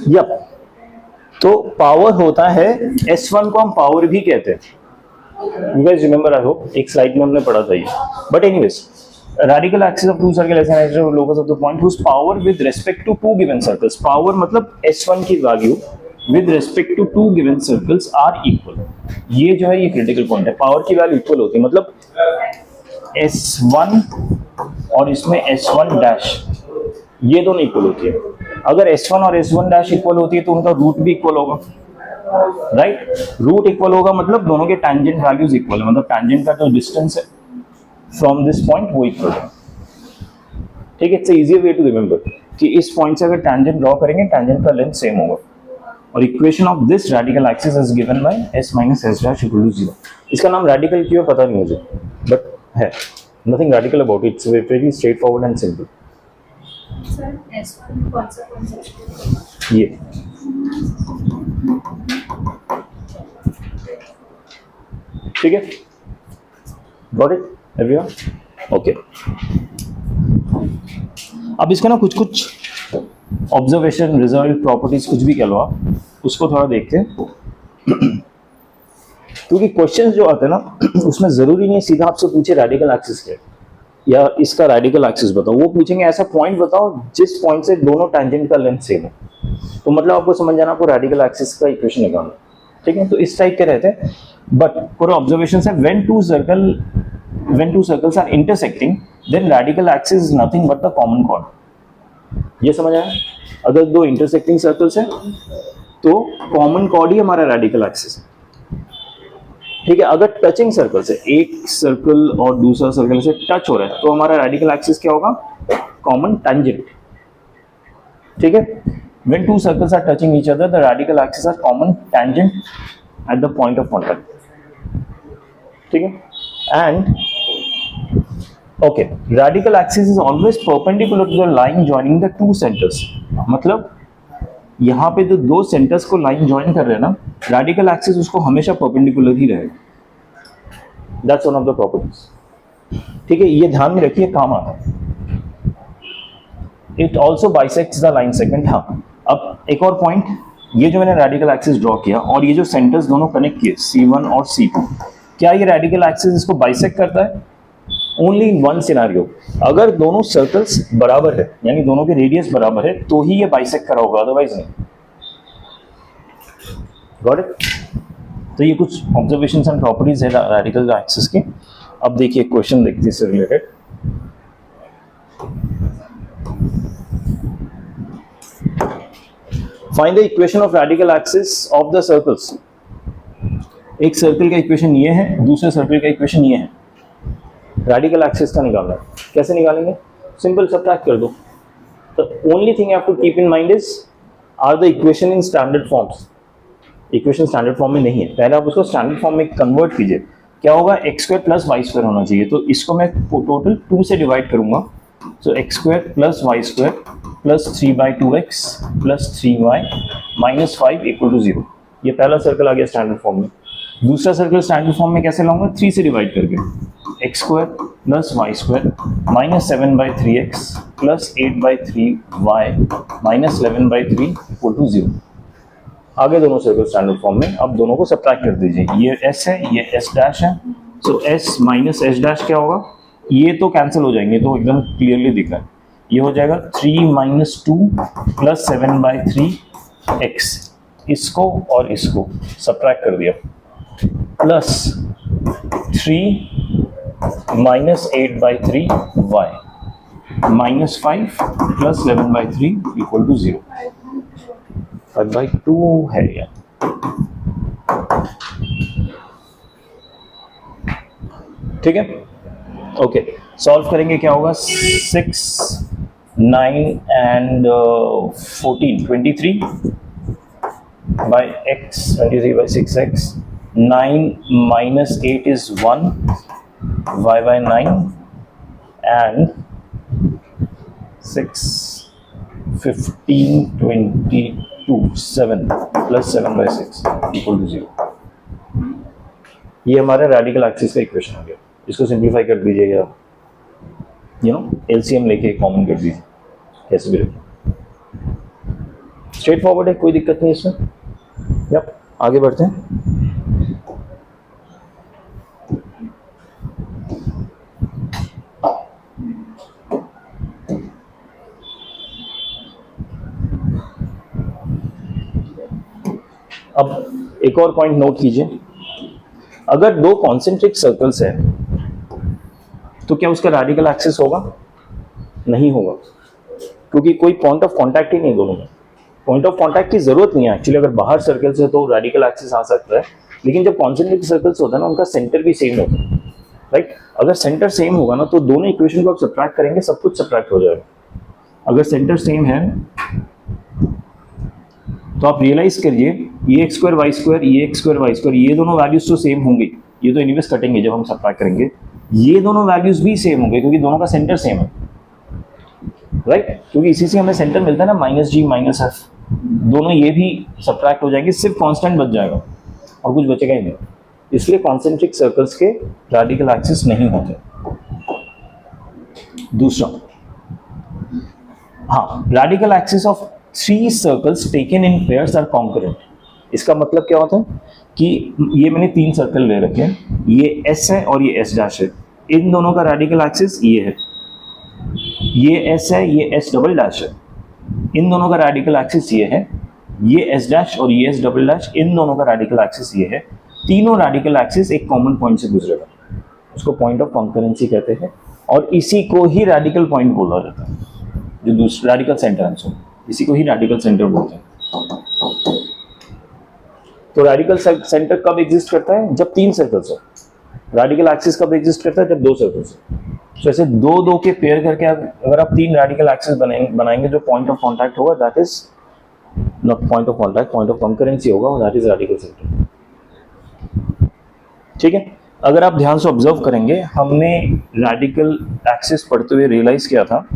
Yup, तो power होता है S1 को हम पावर भी कहते हैं. You guys remember, I hope एक स्लाइड में हमने पढ़ा था ये. But anyways, radical axis of two circle is an axis of locus of the point whose power with respect to two given circles. Power मतलब S1 की value with respect to two given circles are equal. ये जो है ये critical point है. Power की value equal होती है, मतलब S1 और इसमें S1 डैश, ये दोनों इक्वल होती है. अगर S1 और S1 डैश इक्वल होती है तो उनका रूट भी इक्वल होगा, राइट? रूट इक्वल होगा मतलब दोनों के टैंजेंट वैल्यूज इक्वल है, मतलब टैंजेंट का जो डिस्टेंस है फ्रॉम दिस पॉइंट वो इक्वल है. ठीक है, it's easier way to remember कि इस पॉइंट से अगर टैंजेंट ड्रॉ करेंगे टैंजेंट का लेंथ सेम होगा. और equation of this radical axis is given by s minus s dash equal to 0. इसका नाम रेडिकल क्यों पता नहीं मुझे, बट है, nothing radical about it. It's very straight forward and simple. Sir S1 कौन सा ये ठीक है, गॉट इट एवरीवन? ओके, अब इसका ना कुछ कुछ ऑब्जर्वेशन, रिजल्ट, प्रॉपर्टीज कुछ भी कह लो आप, उसको थोड़ा देखते हैं. क्योंकि क्वेश्चंस जो आते हैं ना उसमें जरूरी नहीं सीधा आपसे पूछे रेडिकल एक्सिस क्या है या इसका रेडिकल एक्सिस बताओ. वो पूछेंगे ऐसा पॉइंट बताओ जिस पॉइंट से दोनों टैंजेंट का लेंथ सेम है. तो मतलब आपको समझ जाना आपको रेडिकल एक्सिस का इक्वेशन निकालना. ठीक है, तो इस टाइप के रहते हैं. बट पूरा ऑब्जर्वेशन है when two circles are intersecting then radical axis is nothing but the common chord. ये समझ आया? अगर दो इंटरसेक्टिंग सर्कल्स है तो कॉमन कॉर्ड ही हमारा रेडिकल एक्सिस है. ठीक है, अगर टचिंग सर्कल्स है, एक सर्कल और दूसरा सर्कल से टच हो रहा है तो हमारा रेडिकल एक्सिस क्या होगा? Common tangent. ठीक है, when two circles are touching each other the radical axis are common tangent at the point of contact. ठीक है, and okay, radical axis is always perpendicular to the line joining the two centers. मतलब यहाँ पे जो दो centres को line join कर रहे हैं ना, रेडिकल एक्सिस उसको हमेशा परपेंडिकुलर ही रहेगा. That's one of the properties. ठीक है, ये ध्यान में रखिए, काम आता है. It also bisects the line segment. हाँ, अब एक और पॉइंट, ये जो मैंने रेडिकल एक्सिस ड्रॉ किया और ये जो सेंटर्स दोनों कनेक्ट किए C1 और C2, क्या ये रेडिकल एक्सिस इसको बाइसेक्ट करता है? ओनली इन वन सिनारियो, अगर दोनों सर्कल्स बराबर है यानी दोनों के रेडियस बराबर है तो ही ये बाइसेक्ट करा होगा, अदरवाइज नहीं. Got it? तो ये कुछ ऑब्जर्वेशंस एंड प्रॉपर्टीज है रेडिकल एक्सिस की. अब देखिए क्वेश्चन देखते हैं इससे related. Find the equation of radical axis of the circles. एक सर्कल का इक्वेशन ये है, दूसरे सर्कल का इक्वेशन ये है. रेडिकल एक्सिस का निकालना है. कैसे निकालेंगे? सिंपल, सब्ट्रैक्ट कर दो. The only thing you have to keep in mind is are the equation in standard forms. Equation standard form में नहीं है, पहले आप उसको स्टैंडर्ड फॉर्म में कन्वर्ट कीजिए. क्या होगा? X square plus y square होना चाहिए. तो इसको मैं टोटल 2 से डिवाइड करूंगा. So x square plus y square plus 3/2x plus 3y minus 5 equal to 0. ये पहला सर्कल आ गया स्टैंडर्ड फॉर्म में. दूसरा सर्कल स्टैंडर्ड फॉर्म में कैसे लाऊंगा? 3 से डिवाइड करके. X square plus y square minus 7/3x plus 8/3y minus 11/3 equal to 0. आगे दोनों सर्कल स्टैंडर्ड फॉर्म में. अब दोनों को सब्ट्रैक्ट कर दीजिए. ये s है, ये s डैश है. सो s माइनस s डैश क्या होगा? ये तो कैंसिल हो जाएंगे, तो एकदम क्लियरली दिख रहा है. ये हो जाएगा 3 माइनस 2 प्लस 7/3x. इसको और इसको सब्ट्रैक्ट कर दिया. Plus 3 minus 8/3y minus 5 plus 11/3 equal to 0. 5/2 है यार. ठीक है, ओके. सॉल्व करेंगे, क्या होगा? 6, 9 and 14 23 by x, 23 by 6x. 9 minus 8 is 1, y by 9 and 6, 15, 22, 7 plus 7 by 6 equal to 0. ये हमारा रेडिकल एक्सिस का इक्वेशन हो गया. इसको सिंप्लीफाई कर दीजिएगा, एलसीएम लेके कॉमन कर दीजिए. कैसे भी रखें, स्ट्रेट फॉरवर्ड है, कोई दिक्कत नहीं इसमें। यप, आगे बढ़ते हैं। अब एक और पॉइंट नोट कीजिए, अगर दो कॉन्सेंट्रिक सर्कल्स हैं तो क्या उसका रेडिकल एक्सिस होगा? नहीं होगा, क्योंकि कोई पॉइंट ऑफ कांटेक्ट ही नहीं दोनों में। पॉइंट ऑफ कांटेक्ट की जरूरत नहीं है एक्चुअली, अगर बाहर सर्कल्स है तो रेडिकल एक्सिस आ सकता है, लेकिन जब कॉन्सेंट्रिक सर्कल्स होता है ना, उनका सेंटर भी सेम होता है, राइट। अगर सेंटर सेम होगा ना तो दोनों इक्वेशन को आप सब्ट्रैक्ट करेंगे, सब कुछ सब्ट्रैक्ट हो जाएगा। अगर सेंटर सेम है तो आप रियलाइज करिए x square y square, x square y square, ये दोनों वैल्यूज तो सेम होंगी, ये तो एनीवेज कटेंगे जब हम सब्ट्रैक्ट करेंगे, ये दोनों वैल्यूज भी सेम होंगे क्योंकि दोनों का सेंटर सेम है, राइट। क्योंकि इसी से हमें सेंटर मिलता है ना, माइनस जी माइनस एफ, दोनों ये भी सब्ट्रैक्ट हो जाएंगे, सिर्फ कांस्टेंट बच जाएगा और कुछ बचेगा ही नहीं। इसलिए कॉन्सेंट्रिक सर्कल्स के रेडिकल एक्सिस नहीं होते। दूसरा, हाँ, radical axis of 3 circles taken in pairs are concurrent. इसका मतलब क्या होता है कि ये मैंने 3 सर्कल ले रखे हैं, ये एस है और ये एस डैश है, इन दोनों का रेडिकल एक्सिस ये है, ये एस है, ये एस डबल डैश है, इन दोनों का रेडिकल एक्सिस ये है, ये एस डैश और ये एस डबल डैश, इन दोनों का रेडिकल एक्सिस ये है। तीनों रेडिकल एक्सिस एक कॉमन पॉइंट से गुजरेगा, उसको पॉइंट ऑफ कॉन्करेंसी कहते हैं, और इसी को ही रेडिकल पॉइंट बोला जाता है, जो दूसरा रेडिकल सेंटर है, इसी को ही रेडिकल सेंटर बोलते हैं। तो रेडिकल सेंटर कब एग्जिस्ट करता है? जब 3 सर्कल्स हो। रेडिकल एक्सिस कब एग्जिस्ट करता है? जब 2 सर्कल्स हो। तो ऐसे 2-2 के पेयर करके अगर आप 3 रेडिकल एक्सिस बनाएंगे, जो पॉइंट ऑफ कांटेक्ट होगा that is not point of contact, point of concurrency होगा, दैट इज रेडिकल सेंटर। ठीक है, अगर आप ध्यान से ऑब्जर्व करेंगे, हमने रेडिकल एक्सिस पढ़ते हुए रियलाइज किया था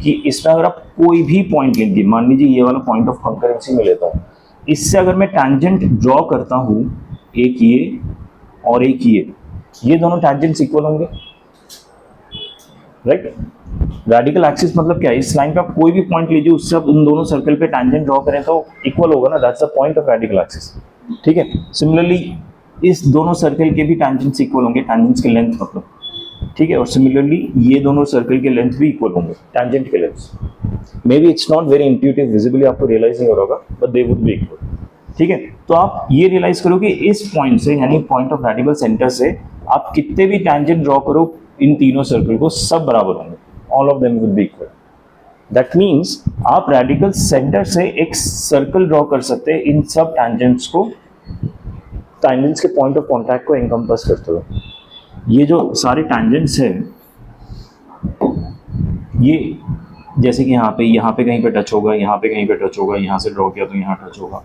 कि इसमें अगर आप कोई भी पॉइंट लिख दिए, मान लीजिए ये वाला पॉइंट ऑफ कंकरेंसी में लेता हूं, इससे अगर मैं टैंजेंट ड्रॉ करता हूं, एक ये और एक ये दोनों टैंजेंट्स इक्वल होंगे, राइट। रेडिकल एक्सिस मतलब क्या है? इस लाइन पे आप कोई भी पॉइंट लीजिए, उससे आप उन दोनों सर्कल पे टैंजेंट ड्रॉ करें तो इक्वल होगा ना, that's the point of radical axis. ठीक है, सिमिलरली इस दोनों सर्कल के भी टैंजेंट्स इक्वल होंगे, टैंजेंट्स के लेंथ मतलब, ठीक है, और सिमिलरली ये दोनों सर्कल के लेंथ भी इक्वल होंगे, टैंजेंट के length. May be it's not very intuitive, visibly आपको रियलाइज नहीं हो रहा होगा, but they would be equal. ठीक है, तो आप ये रियलाइज करो कि इस पॉइंट से, यानी पॉइंट ऑफ रेडिकल सेंटर से आप कितने भी टैंजेंट ड्रॉ करो इन तीनों सर्कल को, सब बराबर होंगे, all of them would be equal. That means आप रेडिकल सेंटर से एक सर्कल ड्रॉ कर सकते हैं इन सब टैंजेंट्स को, टैंजेंट्स के पॉइंट ऑफ कांटेक्ट को एनकम्पास करते हुए। ये जो सारे टैंजेंट्स हैं, ये जैसे कि यहाँ पे कहीं पे टच होगा, यहाँ पे कहीं पे टच होगा, यहाँ से ड्रॉ किया तो यहाँ टच होगा,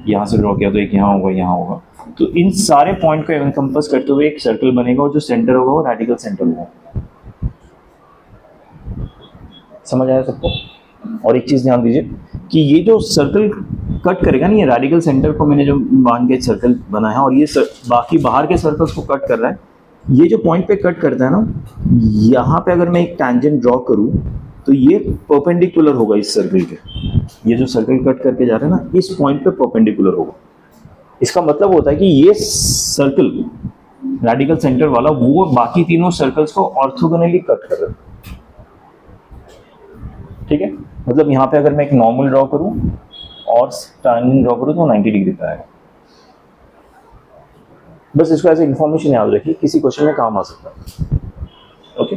यहाँ से ड्रॉ किया तो एक यहाँ होगा, यहाँ होगा, तो इन सारे पॉइंट को एनकम्पास करते हुए एक सर्कल बनेगा और जो सेंटर होगा वो रेडिकल सेंटर होगा। समझ आया सबको? और एक चीज ध्यान दीजिए कि ये जो सर्कल कट करेगा ना, ये रेडिकल सेंटर को मैंने जो मान के सर्कल बनाया है, और ये बाकी बाहर के सर्कल्स को कट कर रहा है, ये जो पॉइंट पे कट करता है ना, यहाँ पे अगर मैं एक टैंजेंट ड्रॉ करूँ तो ये परपेंडिकुलर होगा इस सर्कल के, ये जो सर्कल कट करके जा रहा है ना, इस पॉइंट पे परपेंडिकुलर होगा। इसका मतलब होता है कि ये सर्कल रेडिकल सेंटर वाला वो बाकी तीनों सर्कल्स को ऑर्थोगोनली कट कर रहा है। ठीक है, मतलब यहाँ पे अगर मैं एक नॉर्मल ड्रॉ करूँ और टैंजेंट ड्रॉ करूँ तो 90 डिग्री का आएगा। बस इसको ऐसे इंफॉर्मेशन याद रखिए, किसी क्वेश्चन में काम आ सकता है। Okay,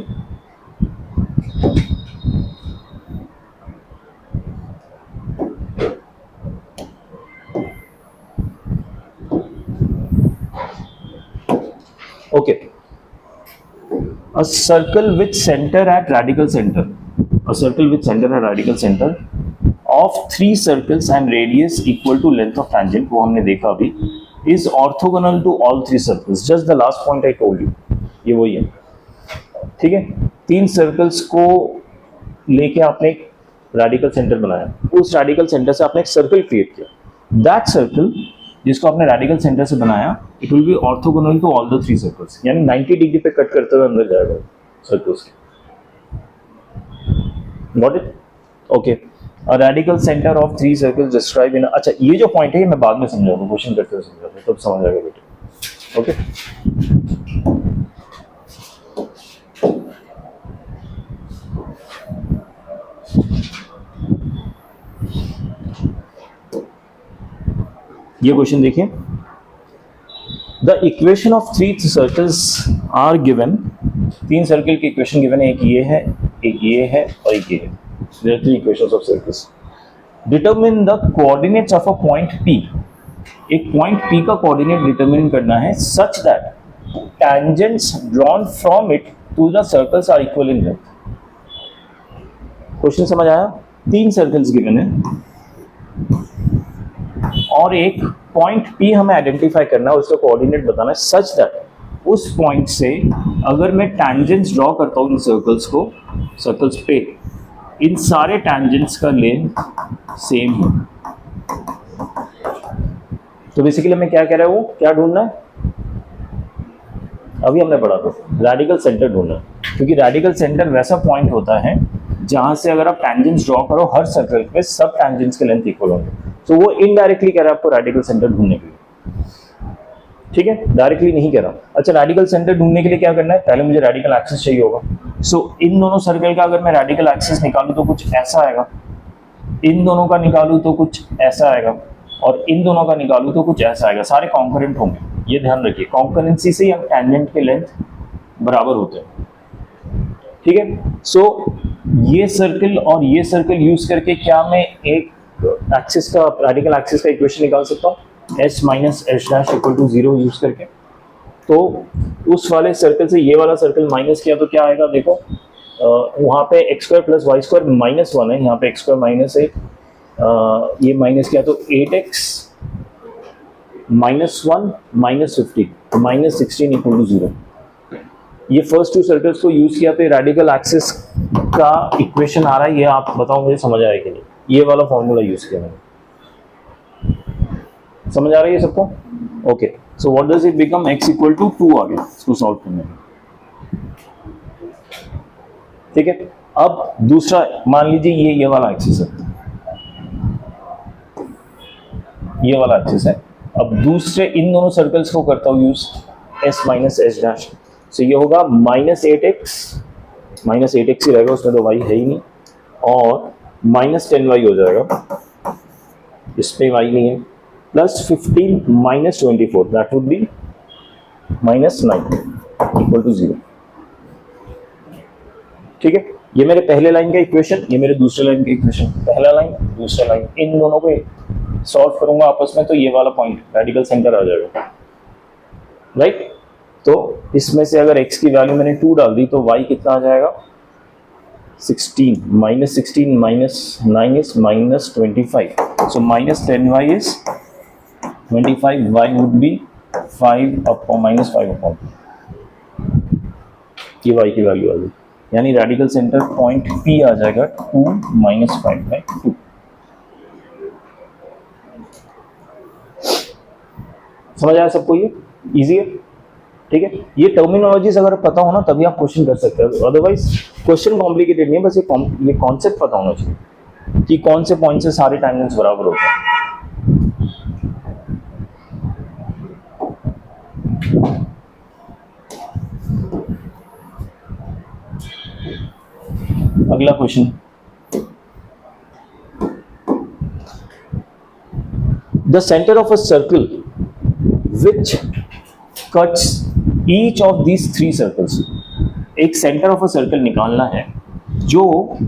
okay, a circle with center at radical center, a circle with center at radical center of 3 circles and radius equal to length of tangent, वो हमने देखा अभी, is orthogonal to all 3 circles, just the last point I told you, ये वही है। ठीक है, 3 circles को लेके आपने एक रेडिकल सेंटर बनाया, उस रेडिकल सेंटर से आपने एक सर्कल क्रिएट किया, दैट सर्कल जिसको आपने रेडिकल सेंटर से बनाया, it will be orthogonal to all the 3 circles, यानी 90 डिग्री पे कट करते हुए अंदर जाएगा सर्कल्स के। Got it? Okay, radical centre of three circles describe in, अच्छा ये जो पॉइंट है ये मैं बाद में समझाऊंगा, क्वेश्चन करते हुए समझाऊंगा, तब समझ आएगा बेटे। ओके, ये क्वेश्चन देखिए, the equation of three circles are given, तीन सर्कल की इक्वेशन गिवन है, एक ये है, एक ये है और एक ये है, there are three equations of circles. Determine the coordinates of a point P, एक पॉइंट P का कोऑर्डिनेट डिटरमिन करना है such that tangents drawn from it to the circles are equal in length। Question समझ आया? तीन circles given है और एक पॉइंट P हमें आइडेंटिफाई करना है, उसका कोऑर्डिनेट बताना है सच दैट उस पॉइंट से अगर मैं टैंजेंट्स ड्रॉ करता हूँ इन सर्कल्स को, सर्कल्स पे इन सारे टैंजेंट्स का लेंथ सेम है। तो बेसिकली मैं क्या कह रहा हूँ, वो क्या ढूंढना है, अभी हमने पढ़ा था रेडिकल सेंटर ढूंढना है, क्योंकि रेडिकल सेंटर वैसा पॉइंट होता है जहां से अगर आप टैंजेंट्स ड्रॉ करो हर सर्कल पे सब टैंजेंट्स के लेंथ इक्वल होंगे। तो वो इनडायरेक्टली कह रहा है आपको रेडिकल सेंटर ढूंढने के लिए, ठीक है, डायरेक्टली नहीं कह रहा। अच्छा, रेडिकल सेंटर ढूंढने के लिए क्या करना है, पहले मुझे रेडिकल एक्सिस चाहिए होगा। सो इन दोनों सर्कल का अगर मैं रेडिकल एक्सिस निकालूं तो कुछ ऐसा आएगा, इन दोनों का निकालूं तो कुछ ऐसा आएगा, और इन दोनों का निकालूं तो कुछ ऐसा आएगा, सारे कॉन्करेंट होंगे। ये ध्यान रखिए, कॉन्करेंसी से ही हम टैंजेंट के लेंथ बराबर होते हैं, ठीक है। सो ये सर्कल और ये सर्कल यूज करके क्या मैं एक एक्सिस का, रेडिकल एक्सिस का इक्वेशन निकाल सकता हूँ, s minus H dash equal to 0 use करके। तो उस वाले सर्कल से ये वाला सर्कल माइनस किया तो क्या आएगा, देखो वहाँ पे x square plus y square minus 1 है, यहाँ पे एक्स स्क्वायर माइनस 8, ये माइनस किया तो 8x minus 1 minus 50 minus 16 equal to 0। ये फर्स्ट टू सर्कल्स को यूज किया तो रेडिकल एक्सिस का इक्वेशन आ रहा है, ये आप बताओ मुझे समझ आया कि नहीं, ये वाला फॉर्मूला यूज किया मैंने, समझ आ रहा है ये सबको? Okay, so what does it become, x equal to 2 आ गया इसको सॉल्व करने में, ठीक है। अब दूसरा मान लीजिए ये वाला एक्सिस है, ये वाला एक्सिस है। अब दूसरे इन दोनों सर्कल्स को करता हूँ use, s minus H dash, so ये होगा माइनस 8x, माइनस 8x ही रहेगा, उसमें तो y है ही नहीं, और माइनस 10y हो जाएगा, इस पे y नहीं है, plus 15 minus 24 that would be minus 9 equal to 0, ठीक है। ये मेरे पहले लाइन का इक्वेशन, ये मेरे दूसरे लाइन का इक्वेशन, पहला लाइन दूसरा लाइन, इन दोनों को सॉल्व करूंगा आपस में तो ये वाला पॉइंट रेडिकल सेंटर आ जाएगा, राइट। तो इसमें से अगर x की वैल्यू मैंने 2 डाल दी तो y कितना आ जाएगा, 16 minus 16 minus 9 is minus 25, so minus 10y is 25, y would be 5 upon minus 5 upon, ये y की वैल्यू आ गई, यानी रेडिकल सेंटर पॉइंट P आ जाएगा 2 माइनस 5/2। समझ आया सबको, ये इजी है, ठीक है। ये टर्मिनोलॉजीज अगर पता हो ना तभी आप क्वेश्चन कर सकते हो, अदरवाइज क्वेश्चन कॉम्प्लिकेटेड नहीं है, बस ये कॉन्सेप्ट पता होना चाहिए कि कौन से पॉइंट से सारे टैंजेंट्स बराबर होते हैं। अगला question, the centre of a circle which cuts each of these 3 circles, एक सेंटर ऑफ अ सर्कल निकालना है जो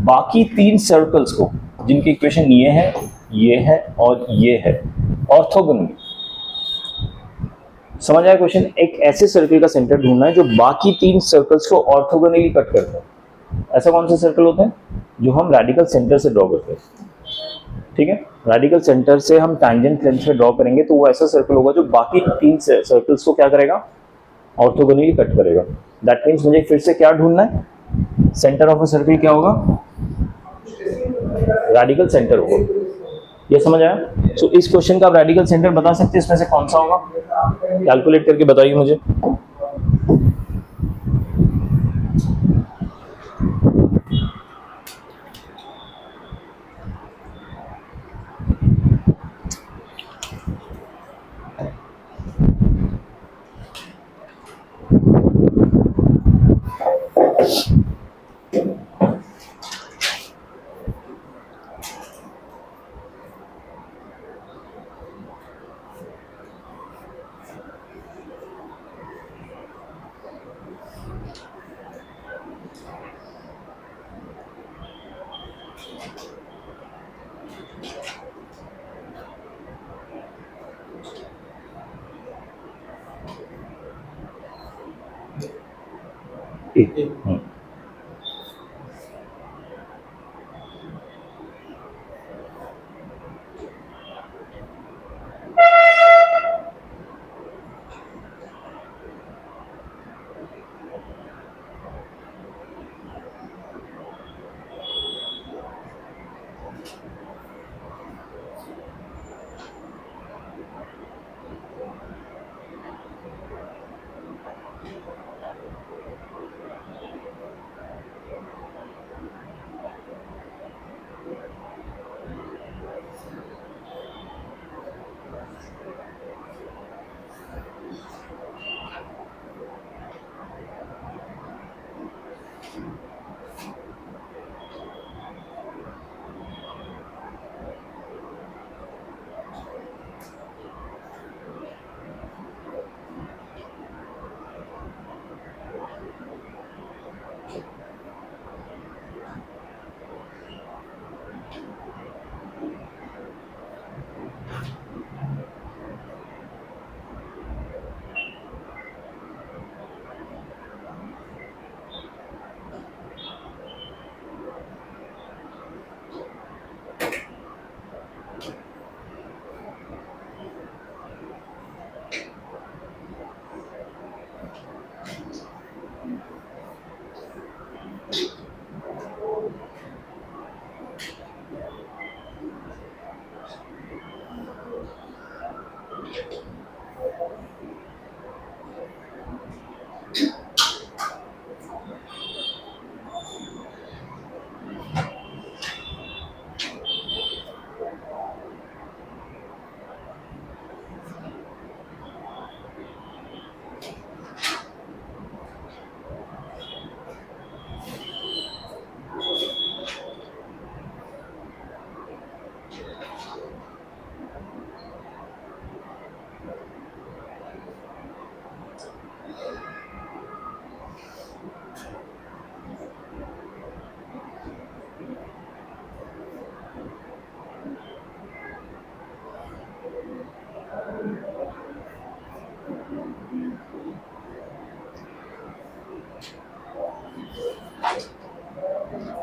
बाकी 3 सर्कल्स को, जिनकी इक्वेशन ये है और ये है, ऑर्थोगोनल। समझ आया क्वेश्चन, एक ऐसे सर्कल का सेंटर ढूंढना है जो बाकी 3 सर्कल्स को ऑर्थोगोनली कट करता है। ऐसा कौन सा सर्कल होता है, जो हम रेडिकल सेंटर से ड्रॉ करते हैं, ठीक है। रेडिकल सेंटर से हम टैंजेंट लेंथ से ड्रॉ करेंगे तो वो ऐसा सर्कल होगा जो बाकी 3 सर्कल्स को क्या करेगा, ऑर्थोगोनली कट करेगा। दैट मीन्स मुझे फिर से क्या ढूंढना है, सेंटर ऑफ अ सर्कल क्या होगा, रेडिकल सेंटर होगा। ये समझ आया? सो इस क्वेश्चन का आप रेडिकल सेंटर बता सकते हैं, इसमें से कौन सा होगा, कैलकुलेट करके बताइए मुझे। ए।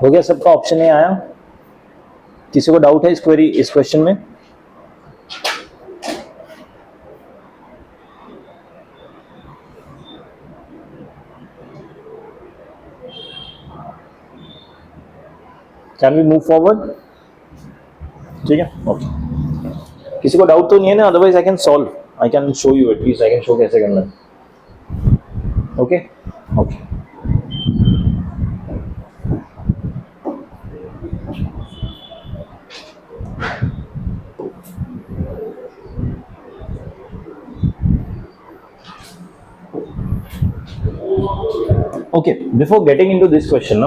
हो गया सबका? ऑप्शन ए आया? किसी को डाउट है इस क्वेश्चन में? Can we move forward? ठीक है, ओके। किसी को डाउट तो नहीं है ना? Otherwise I can solve, I can show you, at least I can show कैसे करना है। Okay okay. Okay, before getting into this question ना,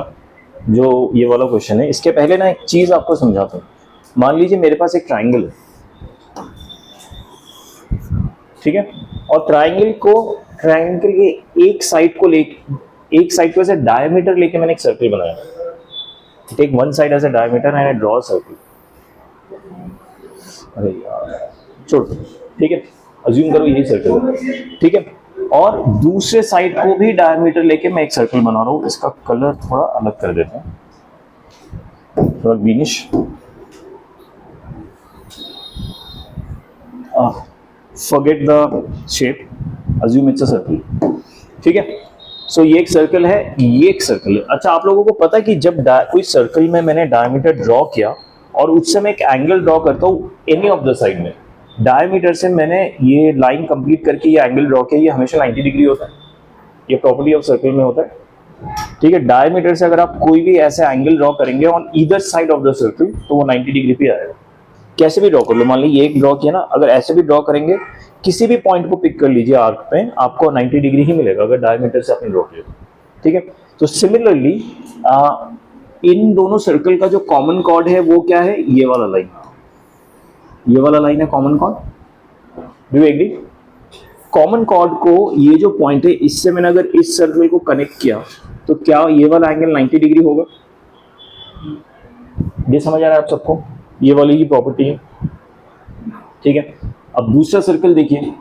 जो ये वाला क्वेश्चन है, इसके पहले ना एक चीज आपको समझाता हूँ। मान लीजिए मेरे पास एक ट्राइंगल है, ठीक है, और ट्राइंगल के एक साइड को ऐसे डायमीटर लेके मैंने एक सर्कल बनाया। Take one side as a diameter and I draw circle. अरे यार छोड़, ठीक है, अज्यूम करो यही सर्कल है, ठीक है, और दूसरे साइड को भी डायमीटर लेके मैं एक सर्कल बना रहा हूं। इसका कलर थोड़ा अलग कर देते हैं, थोड़ा greenish. Forget the shape, assume it's a circle, ठीक है। सो ये एक सर्कल है, ये एक सर्कल है। अच्छा, आप लोगों को पता है कि जब कोई सर्कल में मैंने डायमीटर ड्रॉ किया और उससे मैं एक एंगल ड्रॉ करता हूँ एनी ऑफ द साइड में, डायमीटर से मैंने ये लाइन कंप्लीट करके ये एंगल ड्रॉ किया, ये हमेशा 90 डिग्री होता है। ये प्रॉपर्टी ऑफ सर्कल में होता है, ठीक है। डायमीटर से अगर आप कोई भी ऐसा एंगल ड्रॉ करेंगे on either side of the circle, तो वो 90 डिग्री पे आएगा। कैसे भी ड्रॉ कर लो, मान लीजिए ये एक ड्रॉ किया ना, अगर ऐसे भी ड्रॉ करेंगे, किसी भी पॉइंट को पिक कर लीजिए आर्क पे, आपको 90 डिग्री ही मिलेगा अगर डायमीटर से आपने ड्रॉ किया, ठीक है। तो सिमिलरली इन दोनों सर्कल का जो कॉमन कॉर्ड है वो क्या है? ये वाला लाइन, ये वाला लाइन है common chord. Do you agree? Common chord को, ये जो पॉइंट है, इससे मैंने अगर इस सर्कल को कनेक्ट किया तो क्या ये वाला एंगल 90 डिग्री होगा? ये समझ आ रहा है आप सबको? ये वाली की प्रॉपर्टी है, ठीक है। अब दूसरा सर्कल देखिए,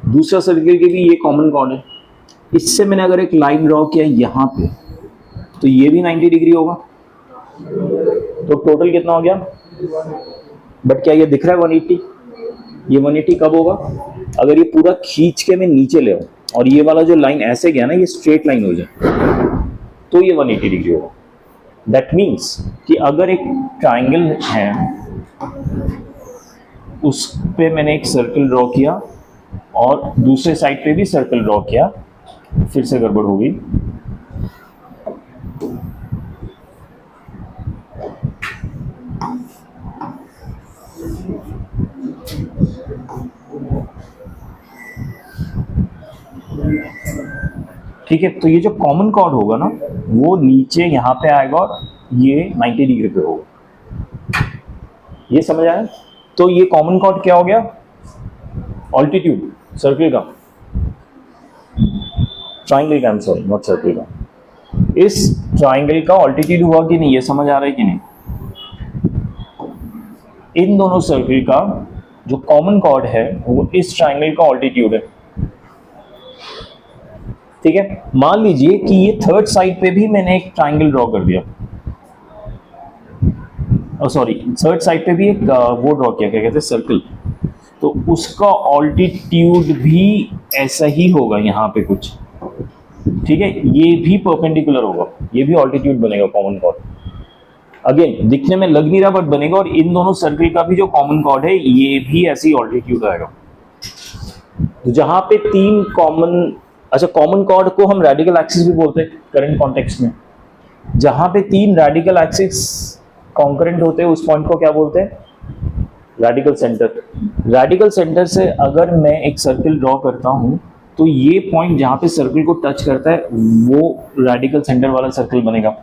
दूसरा सर्कल के भी ये कॉमन कॉर्ड है। इससे मैंने अगर एक लाइन ड्रॉ किया यहाँ पे, तो ये भी 90 डिग्री होगा, तो टोटल कितना हो गया? बट क्या ये दिख रहा है 180? ये 180 कब होगा? अगर ये पूरा खींच के मैं नीचे ले आऊं और ये वाला जो लाइन ऐसे गया ना, ये स्ट्रेट लाइन हो जाए, तो ये 180 डिग्री होगा। दैट मीन्स कि अगर एक ट्राइंगल है, उस पे मैंने एक सर्कल ड्रॉ किया और दूसरे साइड पे भी सर्कल ड्रॉ किया, फिर से गड़बड़ हो गई। ठीक है, तो ये जो कॉमन कॉर्ड होगा ना, वो नीचे यहाँ पे आएगा और ये 90 डिग्री पे होगा। ये समझ आया? तो ये कॉमन कॉर्ड क्या हो गया? ऑल्टीट्यूड सर्कल का, ट्राइंगल का, सॉरी नॉट सर्कल का। इस ट्राइंगल का ऑल्टीट्यूड हुआ कि नहीं, ये समझ आ रहा है कि नहीं? इन दोनों सर्कल का जो कॉमन कॉर्ड है वो इस ट्राइंगल का ऑल्टीट्यूड है, ठीक है। मान लीजिए कि ये थर्ड साइड पे भी मैंने एक ट्राइंगल ड्रॉ कर दिया, सॉरी थर्ड साइड पे भी एक वो ड्रॉ किया, क्या कहते हैं, सर्कल। तो उसका ऑल्टीट्यूड भी ऐसा ही होगा यहाँ पे कुछ, ठीक है। ये भी परपेंडिकुलर होगा, ये भी ऑल्टीट्यूड बनेगा कॉमन कॉर्ड। अगेन दिखने में लग नहीं रहा बट बनेगा। और इन दोनों सर्कल का भी जो कॉमन कॉर्ड है ये भी ऐसे ही ऑल्टीट्यूड आएगा। तो जहां पे तीन कॉमन, अच्छा कॉमन कॉर्ड को हम रेडिकल एक्सिस भी बोलते हैं करंट कॉन्टेक्स्ट में। जहां पे तीन रेडिकल एक्सिस कॉन्करेंट होते हैं उस पॉइंट को क्या बोलते हैं? Radical centre. रेडिकल सेंटर से अगर मैं एक सर्कल ड्रॉ करता हूं तो ये पॉइंट जहां पे सर्कल को टच करता है वो रेडिकल सेंटर वाला सर्कल बनेगा।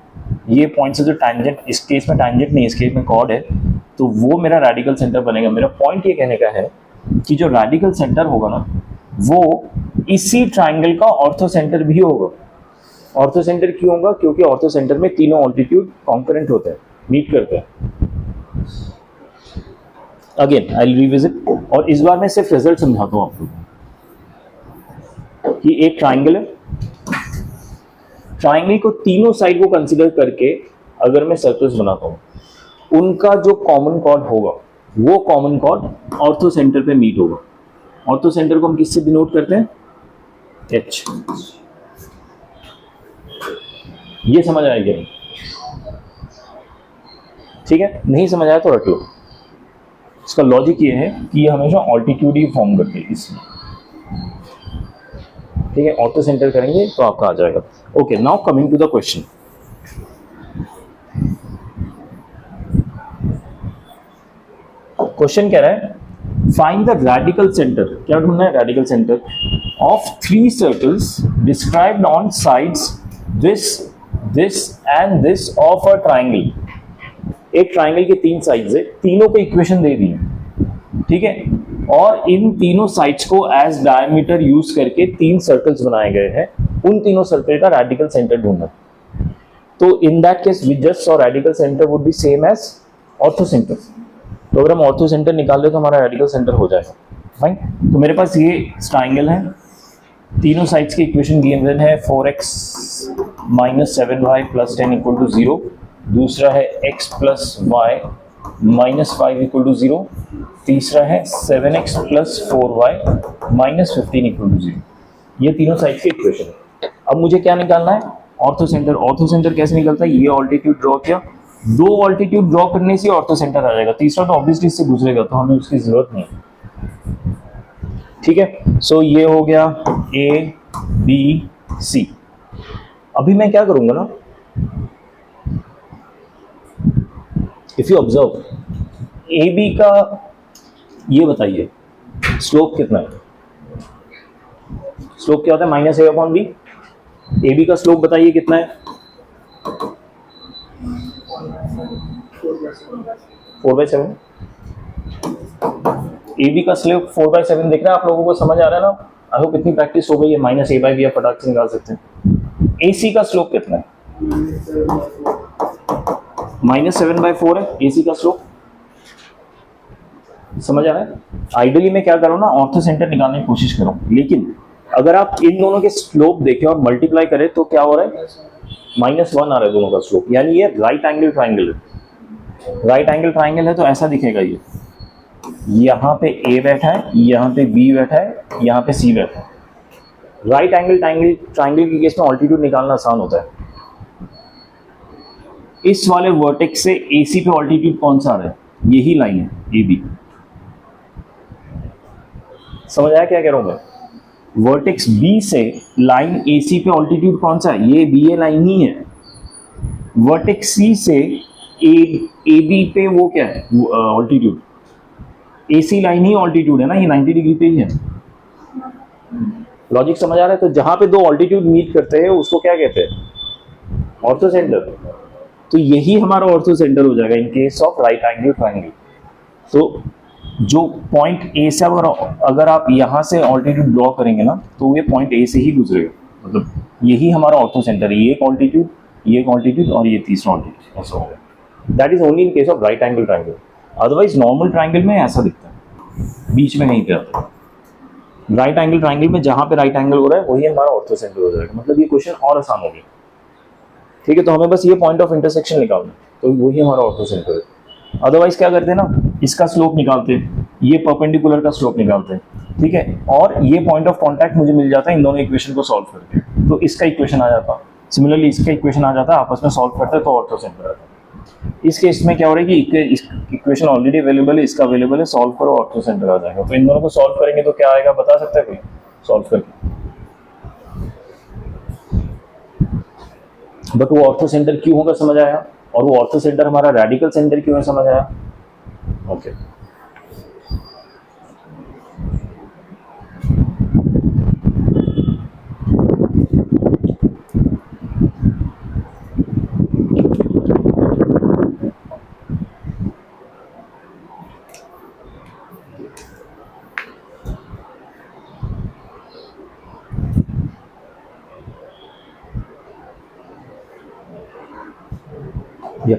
ये पॉइंट से जो टैंजेंट, इस केस में टैंजेंट नहीं, इस केस में कॉर्ड है, तो वो मेरा रेडिकल सेंटर बनेगा। मेरा पॉइंट ये कहने का है कि जो रेडिकल सेंटर होगा ना वो इसी ट्राइंगल का ऑर्थो सेंटर भी होगा। ऑर्थो सेंटर क्यों होगा? क्योंकि ऑर्थो सेंटर में तीनों ऑल्टीट्यूड कॉन्करेंट होते हैं, मीट करते हैं। अगेन आई विल रिविजिट, और इस बार मैं सिर्फ रिजल्ट समझाता हूं आप लोगों कि एक ट्राइंगल है, ट्राइंगल को तीनों साइड को कंसीडर करके अगर मैं सर्कल्स बनाता हूं, उनका जो कॉमन कॉर्ड होगा वो कॉमन कॉर्ड ऑर्थो सेंटर पे मीट होगा। ऑर्थो सेंटर को हम किससे डिनोट करते हैं? एच। ये समझ आएगा नहीं? ठीक है, नहीं समझ आया तो रख लो। इसका लॉजिक ये है कि ये हमेशा ऑल्टीट्यूड ही फॉर्म करते हैं, इसलिए। ठीक है, ऑर्थो सेंटर करेंगे तो आपका आ जाएगा। Okay, now coming to the question. Question कह रहा है फाइंड द रेडिकल सेंटर, क्या ढूंढना है? Radical centre of 3 circles described on sides this and this of a triangle. एक ट्राइंगल के 3 साइड्स है, तीनों को इक्वेशन दे दी, ठीक है, और इन तीनों साइड्स को एज डायमीटर यूज करके 3 सर्कल्स बनाए गए हैं। उन तीनों सर्कल का रेडिकल सेंटर ढूंढना। तो in that case we just saw radical centre would be same as orthocentre. तो अगर हम ऑर्थो सेंटर निकाल ले तो हमारा रेडिकल सेंटर हो जाएगा। फाइन, तो मेरे पास ये ट्राइंगल है, तीनों साइड्स की इक्वेशन गिवन है 4x - 7y + 10 = 0। दूसरा है x + y - 5 = 0। तीसरा है 7x + 4y - 15 = 0। ये तीनों साइड की इक्वेशन है। अब मुझे क्या निकालना है? Ortho centre. ऑर्थो सेंटर कैसे निकलता है? ये ऑल्टीट्यूड ड्रॉ किया, 2 ऑल्टीट्यूड ड्रॉ करने से ऑर्थो सेंटर आ जाएगा, तीसरा तो ऑब्वियसली इससे गुजरेगा, तो हमें उसकी जरूरत नहीं है। ठीक है, सो ये हो गया A B C। अभी मैं क्या करूंगा ना, if you observe A B का ये बताइए स्लोप कितना है? स्लोप क्या होता है? -a/b। ए बी का स्लोप बताइए कितना है? 4/7। ए बी का स्लोप 4/7 दिख रहा है आप लोगों को? समझ आ रहा है ना? आई होप इतनी प्रैक्टिस हो गई है। -a/b आप फटाक से निकाल सकते हैं। ए सी का स्लोप कितना है? -7/4 है ए सी का स्लोप। समझ आ रहा है? आइडियली मैं क्या करूँ ना, ऑर्थो सेंटर निकालने की कोशिश करूँ, लेकिन अगर आप इन दोनों के स्लोप देखें और मल्टीप्लाई करें तो क्या हो रहा है, -1 आ रहा है दोनों का स्लोप, यानी ये राइट एंगल ट्राइंगल है। राइट एंगल ट्राइंगल है तो ऐसा दिखेगा, ये यहाँ पे ए बैठा है, यहाँ पे बी बैठा है, यहाँ पे सी बैठा है। राइट एंगल ट्राइंगल के केस में ऑल्टीट्यूड निकालना आसान होता है। इस वाले वर्टेक्स से AC पे ऑल्टीट्यूड कौन सा आ रहा है, यही लाइन है AB। समझ आया क्या कह रहा हूं मैं? वर्टेक्स B से लाइन AC पे ऑल्टीट्यूड कौन सा है, ये BA लाइन ही है। वर्टेक्स C से AB पे वो क्या है ऑल्टीट्यूड, AC लाइन ही ऑल्टीट्यूड है ना, ये 90 डिग्री पे ही है। लॉजिक समझ आ रहा है? तो जहां पे दो ऑल्टीट्यूड मीट करते हैं उसको क्या कहते हैं, ऑर्थो सेंटर। तो यही हमारा ऑर्थो सेंटर हो जाएगा in case of right angle triangle. तो जो पॉइंट ए से अगर आप यहाँ से ऑल्टीट्यूड ड्रॉ करेंगे ना, तो ये पॉइंट ए से ही गुजरेगा, मतलब यही हमारा ऑर्थो सेंटर है। ये एक ऑल्टीट्यूड, ये एक ऑल्टीट्यूड और ये तीसरा ऑल्टीट्यूड, ऐसा होगा। That is only in case of right angle triangle. Otherwise normal triangle में ऐसा दिखता है, बीच में नहीं आता। राइट एंगल ट्राइंगल में जहाँ पे राइट एंगल हो रहा है वही हमारा ऑर्थो सेंटर हो जाएगा। मतलब ये क्वेश्चन और आसान हो गया, ठीक है। तो हमें बस ये पॉइंट ऑफ इंटरसेक्शन निकालना है, तो वही हमारा ऑर्थो सेंटर है। अदरवाइज क्या करते हैं ना, इसका स्लोप निकालते हैं, ये परपेंडिकुलर का स्लोप निकालते हैं, ठीक है, और ये पॉइंट ऑफ कांटेक्ट मुझे मिल जाता है इन दोनों इक्वेशन को सॉल्व करके, तो इसका इक्वेशन आ जाता। सिमिलरली इसका इक्वेशन आ जाता है, आपस में सॉल्व करते हैं तो ऑर्थो सेंटर आता है। इस केस में क्या हो रहा है कि इक्वेशन ऑलरेडी अवेलेबल है, इसका अवेलेबल है, सॉल्व करो ऑर्थो सेंटर आ जाएगा। तो इन दोनों को सॉल्व करेंगे तो क्या आएगा, बता सकता है कोई सॉल्व करके? बट वो ऑर्थो सेंटर क्यों होगा समझ आया, और वो ऑर्थो सेंटर हमारा रेडिकल सेंटर क्यों है समझ आया? Okay Yeah.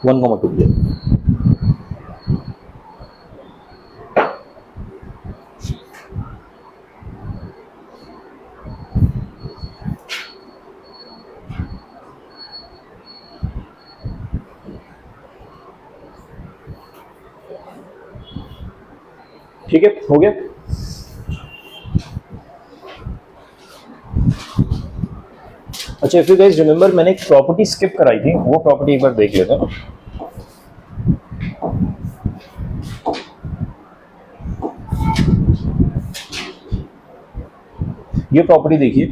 1,2 yeah. ठीक है, हो गया। अच्छा, इफ यू गाइस रिमेंबर, मैंने एक प्रॉपर्टी स्किप कराई थी, वो प्रॉपर्टी एक बार देख लेते हैं। ये प्रॉपर्टी देखिए,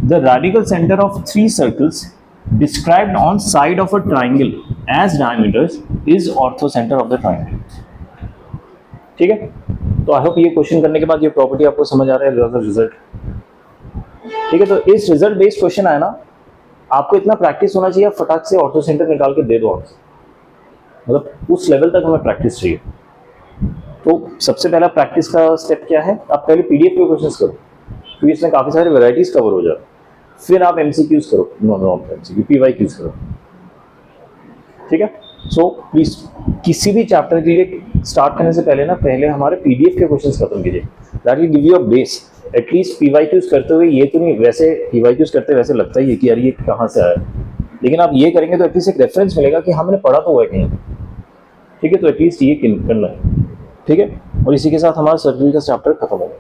the radical centre of 3 circles described on side of a triangle as diameters is orthocentre of the triangle. ठीक है, तो आई होप ये क्वेश्चन करने के बाद ये प्रॉपर्टी आपको समझ आ रहा है, रिजल्ट। ठीक है, तो इस रिजल्ट बेस्ड क्वेश्चन आया ना, आपको इतना प्रैक्टिस होना चाहिए, फटाक से ऑर्थो सेंटर निकाल के दे दो आप, मतलब उस लेवल तक हमें प्रैक्टिस चाहिए। तो सबसे पहला प्रैक्टिस का स्टेप क्या है, आप पहले पीडीएफ पे क्वेश्चंस करो, क्योंकि इसमें काफी सारे वैरायटीज कवर हो जाए। फिर आप एमसीक्यूज करो, एमसीक्यू पीवाईक्यूज करो। ठीक है, सो प्लीज किसी भी चैप्टर के लिए स्टार्ट करने से पहले ना, पहले हमारे पीडीएफ के क्वेश्चंस खत्म कीजिए। That will give you a base. At least PYQs करते हुए ये तो नहीं, वैसे पीवाईक्यूज करते वैसे लगता ही है कि यार ये कहाँ से आया, लेकिन आप ये करेंगे तो एटलीस्ट एक रेफरेंस मिलेगा कि हमने पढ़ा तो हुआ है कहीं। ठीक है, तो एटलीस्ट ये करना है। ठीक है, और इसी के साथ हमारा सर्जरी का चैप्टर खत्म हो गया।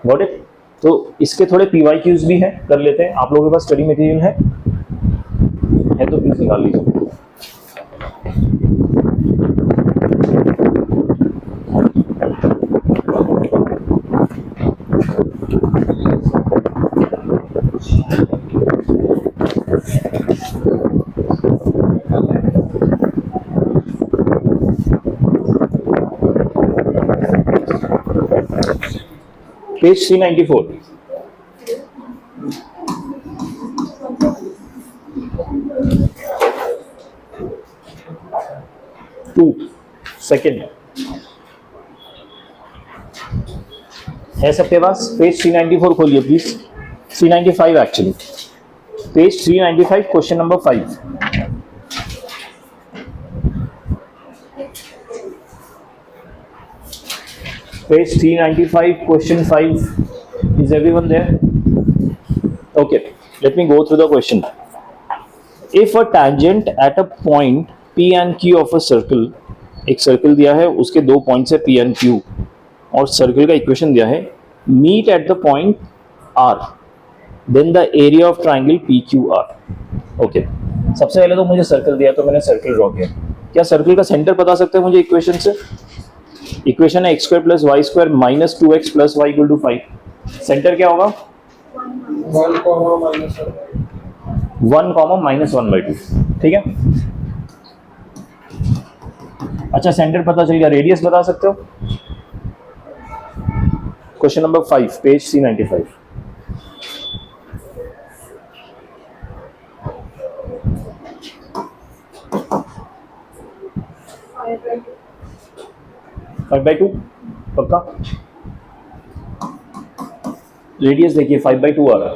Got it? तो इसके थोड़े पीवाईक्यूज भी हैं, कर लेते हैं। आप लोगों के पास स्टडी मटेरियल है तो प्लीज निकाल लीजिए। पेज 394। सेकेंड है सबके पास? पेज 394 खोलिए please. 395 actually, page 395, question number 5। Page 395, question 5. Is everyone there? Okay, let me go through the question. If a tangent at a point P and Q of a circle, एक circle दिया है, उसके दो points है P and Q, और circle का equation दिया है, meet at the point R, then the area of triangle PQR. Okay, सबसे पहले तो मुझे सर्कल दिया तो मैंने सर्कल ड्रॉ किया. क्या सर्कल का सेंटर बता सकते हैं मुझे इक्वेशन से? इक्वेशन है x square plus y square minus 2x plus y equal to 5. Centre क्या होगा? 1 कॉमा माइनस 1/2. ठीक है. अच्छा, सेंटर पता चल गया, रेडियस बता सकते हो? Question number 5, page 395. Five by two पक्का. रेडियस देखिए 5/2 आ रहा है.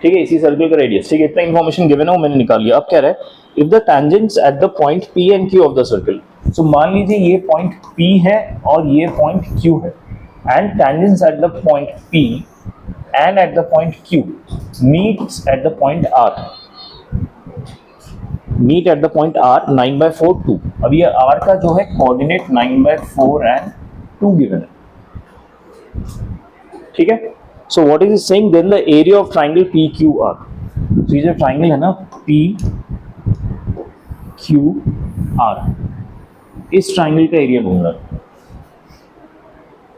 ठीक है, इसी सर्कल का रेडियस. ठीक है, इतना इन्फॉर्मेशन गिवन है वो मैंने निकाल लिया. अब कह रहा है if the tangents at the point P and Q of the circle. So मान लीजिए ये पॉइंट P है और ये पॉइंट Q है, and tangents at the point P and at the point Q meets at the point R. Meet at the point R 9/4 2. अब ये R का जो है कोऑर्डिनेट 9/4 एंड 2 गिवन है. ठीक है. So what is it saying? Then the area of triangle PQR. तो ये जो ट्राइंगल है ना PQR, इस ट्राइंगल का एरिया ढूंढना है.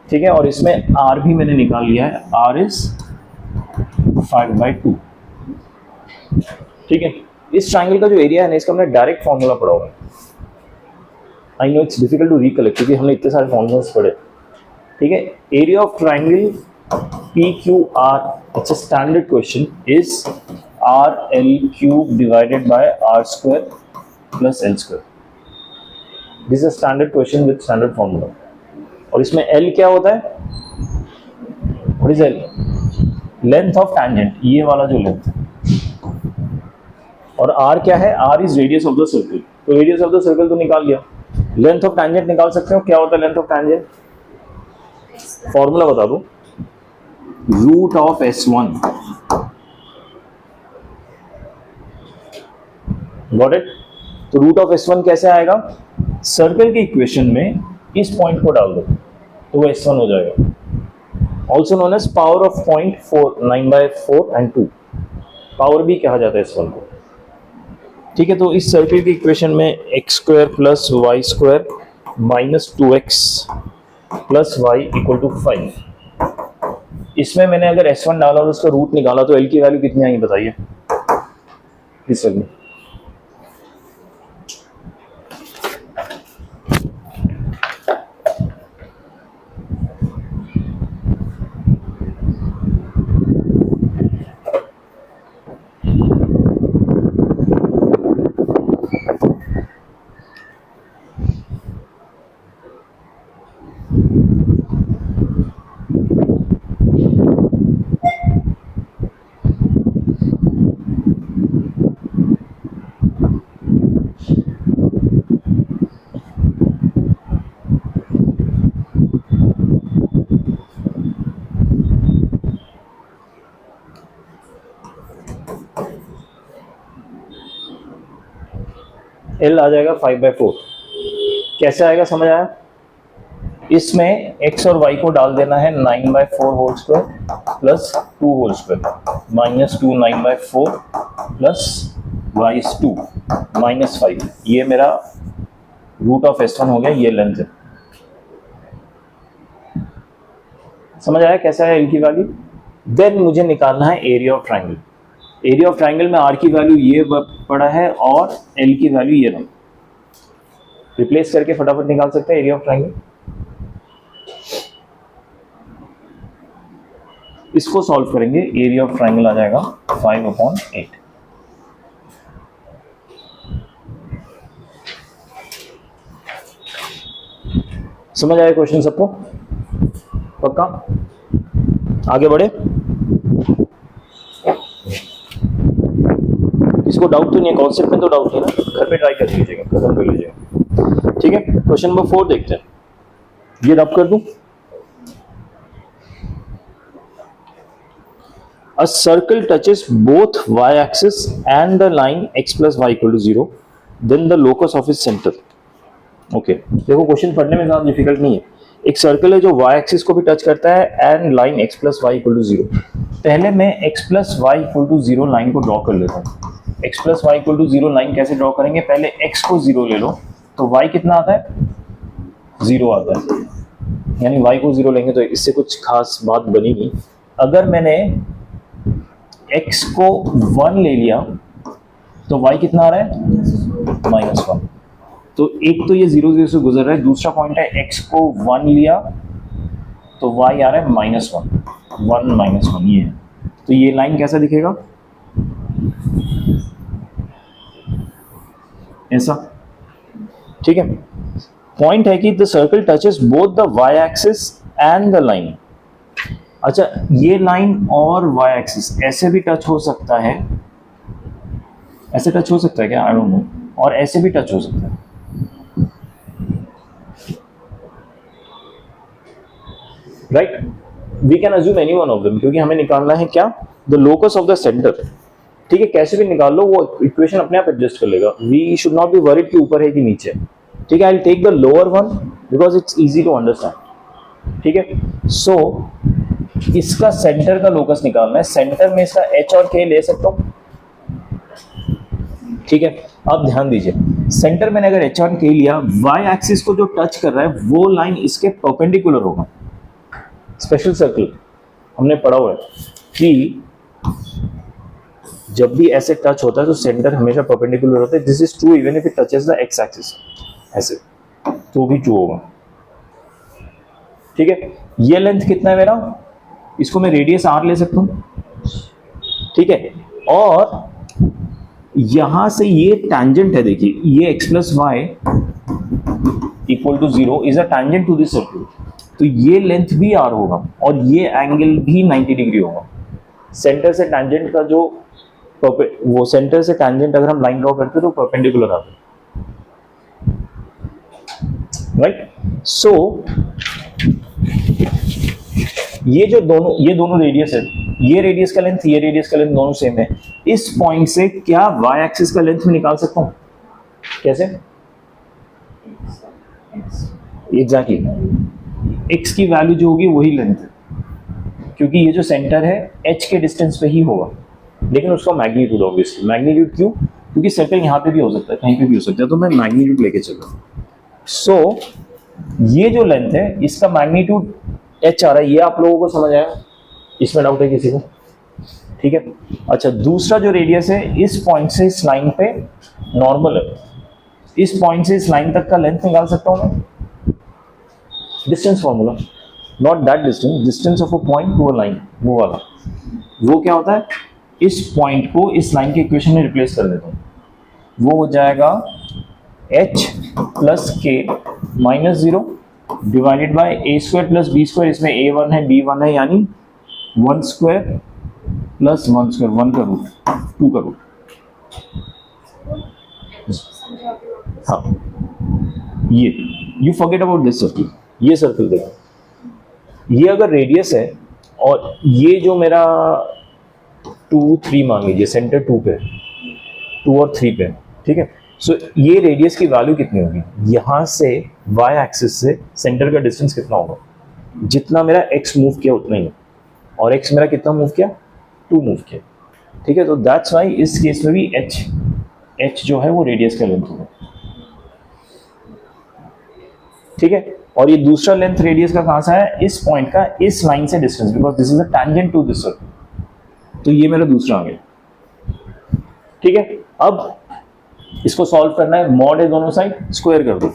ठीक है, और इसमें R भी मैंने निकाल लिया है. R is 5/2. ठीक है. इस ट्राइंगल का जो एरिया है ना, इसका हमने डायरेक्ट फॉर्मूला पढ़ा हुआ है. I know it's difficult to recollect क्योंकि हमने इतने सारे फॉर्मूलास पढ़े. ठीक है. Area of triangle PQR, it's a standard question, is RL cube divided by R square plus L square. This is a standard question with standard formula. और इसमें L क्या होता है? What is L? Length of tangent, ये वाला जो length. और R क्या है? R is radius of the circle. तो रेडियस ऑफ द सर्कल तो निकाल लिया. लेंथ ऑफ टैंजेंट निकाल सकते हो. क्या होता है लेंथ ऑफ टैंजेंट? फॉर्मूला बता दो. Root of S1. Got it? तो रूट ऑफ S1 कैसे आएगा? सर्कल के इक्वेशन में इस पॉइंट को डाल दो तो वो S1 हो जाएगा. Also known as power of point 4, 9/4 and 2. Power भी कहा जाता है S1 को. ठीक है. तो इस सर्कल की इक्वेशन में x square plus y square minus 2x plus y equal to 5. इसमें मैंने अगर S1 डाला और उसका रूट निकाला तो L की वैल्यू कितनी आई बताइए इस सेल में? L आ जाएगा 5/4. कैसे आएगा समझ आया? इसमें x और y को डाल देना है 9/4 whole square plus 2 whole square minus 2 9/4 plus y is 2 minus 5. ये मेरा रूट ऑफ S1 हो गया. ये लेंथ है. समझ आया कैसे आया L की वैल्यू? देन मुझे निकालना है area of triangle. Area of triangle में R की वैल्यू ये पड़ा है और L की वैल्यू ये रहा. रिप्लेस करके फटाफट निकाल सकते हैं एरिया ऑफ ट्राइंगल. इसको सॉल्व करेंगे. एरिया ऑफ ट्राइंगल आ जाएगा 5/8. समझ आया क्वेश्चन सबको? पक्का? आगे बढ़े. किसी को डाउट तो नहीं है, कॉन्सेप्ट में तो डाउट नहीं ना, घर पे ट्राई कर लीजिएगा, खत्म कर लीजिएगा। ठीक है, क्वेश्चन नंबर 4 देखते हैं, ये रब कर दूं। A circle touches both y-axis and the line x plus y equal to 0, then the locus of its center. Okay, देखो क्वेश्चन पढ़ने में ज़्यादा डिफिकल्ट नहीं है। एक सर्कल है जो y-axis को भी टच करता है and line x plus y equal to 0। पहले मैं x plus y equal to 0 line को ड्रॉ कर लेता हूँ। x plus y equal to 0 line कैसे ड्रॉ करेंगे? पहले x को 0 ले लो, तो y कितना आता है? 0 आता है, यानी y को 0 लेंगे तो इससे कुछ खास बात बनेगी। अगर मैंने x को 1 ले लिया तो y कितना आ रहा है? -1। तो एक तो ये 0 0 से गुजर रहा है, दूसरा पॉइंट है x को 1 लिया तो y आ रहा है -1, 1 -1 ये है। तो ये लाइन कैसा दिखेगा? ऐसा। ठीक है, पॉइंट है कि the circle touches both the y axis and the line. अच्छा, ये लाइन और y एक्सिस ऐसे भी टच हो सकता है, ऐसे टच हो सकता है क्या? I don't know. और ऐसे भी टच हो सकता है। Right, we can assume any one of them, क्योंकि हमें निकालना है क्या? The locus of the centre. ठीक है, कैसे भी निकाल लो, वो इक्वेशन अपने आप एडजस्ट कर लेगा। We should not be worried कि ऊपर है कि नीचे। ठीक है, I will take the lower one because it's easy to understand. ठीक है, सो इसका सेंटर का लोकस निकालना है। सेंटर में इसका h और k ले सकता हूं। ठीक है, आप ध्यान दीजिए, सेंटर मैंने अगर h और k लिया, y एक्सिस को जो टच कर रहा है वो लाइन इसके परपेंडिकुलर होगा। स्पेशल सर्कल हमने पढ़ा हुआ है कि जब भी ऐसे टच होता है तो सेंटर हमेशा परपेंडिकुलर होता है। This is true even if it touches the x axis, ऐसे तो भी ट्रू होगा। ठीक है, ये लेंथ कितना है मेरा? इसको मैं रेडियस r ले सकता हूं। ठीक है, और यहां से ये टैंजेंट है, देखिए ये x plus y equal to 0 is a tangent to this circle, तो ये लेंथ भी r होगा और ये एंगल भी 90 डिग्री होगा। सेंटर से टैंजेंट का जो वो सेंटर से टैंजेंट अगर हम लाइन ड्रॉ करते तो परपेंडिकुलर आता है। राइट, सो ये दोनों रेडियस है, ये रेडियस का लेंथ, ये रेडियस का लेंथ दोनों सेम है। इस पॉइंट से क्या y एक्सिस का लेंथ में निकाल सकता हूं? कैसे? एग्जैक्टली, x की वैल्यू जो होगी वही लेंथ है, क्योंकि ये जो सेंटर है h के डिस्टेंस पे ही होगा, लेकिन उसका मैग्नीट्यूड ऑब्वियसली। मैग्नीट्यूड क्यों? क्योंकि सर्कल यहाँ पे भी हो सकता है, कहीं पे भी हो सकता है, तो मैं मैग्नीट्यूड लेके चल रहा हूँ। सो ये जो लेंथ है इसका मैग्नीट्यूड h आ रहा है, ये आप लोगों को समझ आया? इसमें डाउट है किसी को? ठीक है, अच्छा, दूसरा जो रेडियस है इस पॉइंट से इस लाइन पे नॉर्मल है, इस पॉइंट से इस लाइन तक का लेंथ निकाल सकता हूं मैं। Distance formula, not that distance, distance of a point to a line, वो वाला। वो क्या होता है? इस पॉइंट को इस लाइन के इक्वेशन में रिप्लेस कर देता हूँ, वो हो जाएगा h प्लस के minus 0 divided by a square plus b square, इसमें a1 है b1 है, यानी 1 स्क्वायर प्लस 1 स्क्वायर, 1 का रूट 2 का रूट। हाँ, ये you forget about this circle. ये सर्कल देखो, ये अगर रेडियस है और ये जो मेरा 2 3 मान लीजिए, सेंटर 2 पे, 2 और 3 पे, ठीक है। सो ये रेडियस की वैल्यू कितनी होगी? यहाँ से y एक्सिस से सेंटर का डिस्टेंस कितना होगा? जितना मेरा x मूव किया उतना ही, और x मेरा कितना मूव किया? 2 मूव किया। ठीक है, तो दैट्स वाई इस केस में भी h जो है वो रेडियस का लेंथ होगा। ठीक है, और ये दूसरा लेंथ रेडियस का कहां से है? इस पॉइंट का इस लाइन से distance, because this is a tangent to this circle. तो ये मेरा दूसरा आ गया। ठीक है, अब इसको सॉल्व करना है, मॉड है दोनों साइड, स्क्वायर कर दो।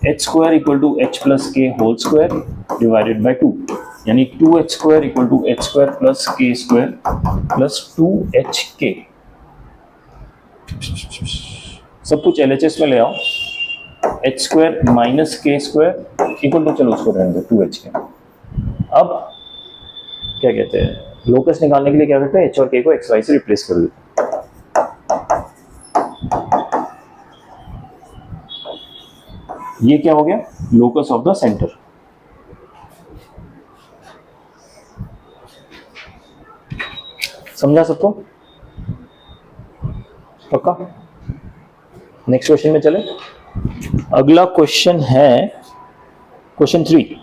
h square equal to h plus k whole square divided by 2, यानी 2h square equal to h square plus k square plus 2hk। सब कुछ LHS में ले आओ। h square minus k square equal to, चलो उसको रहने दो, 2hk। अब क्या कहते हैं, लोकस निकालने के लिए क्या करते हैं? h और k को xy से रिप्लेस कर देते हैं। ये क्या हो गया, लोकस ऑफ द सेंटर। समझा सबको? पक्का? नेक्स्ट क्वेश्चन में चले। अगला क्वेश्चन है question 3।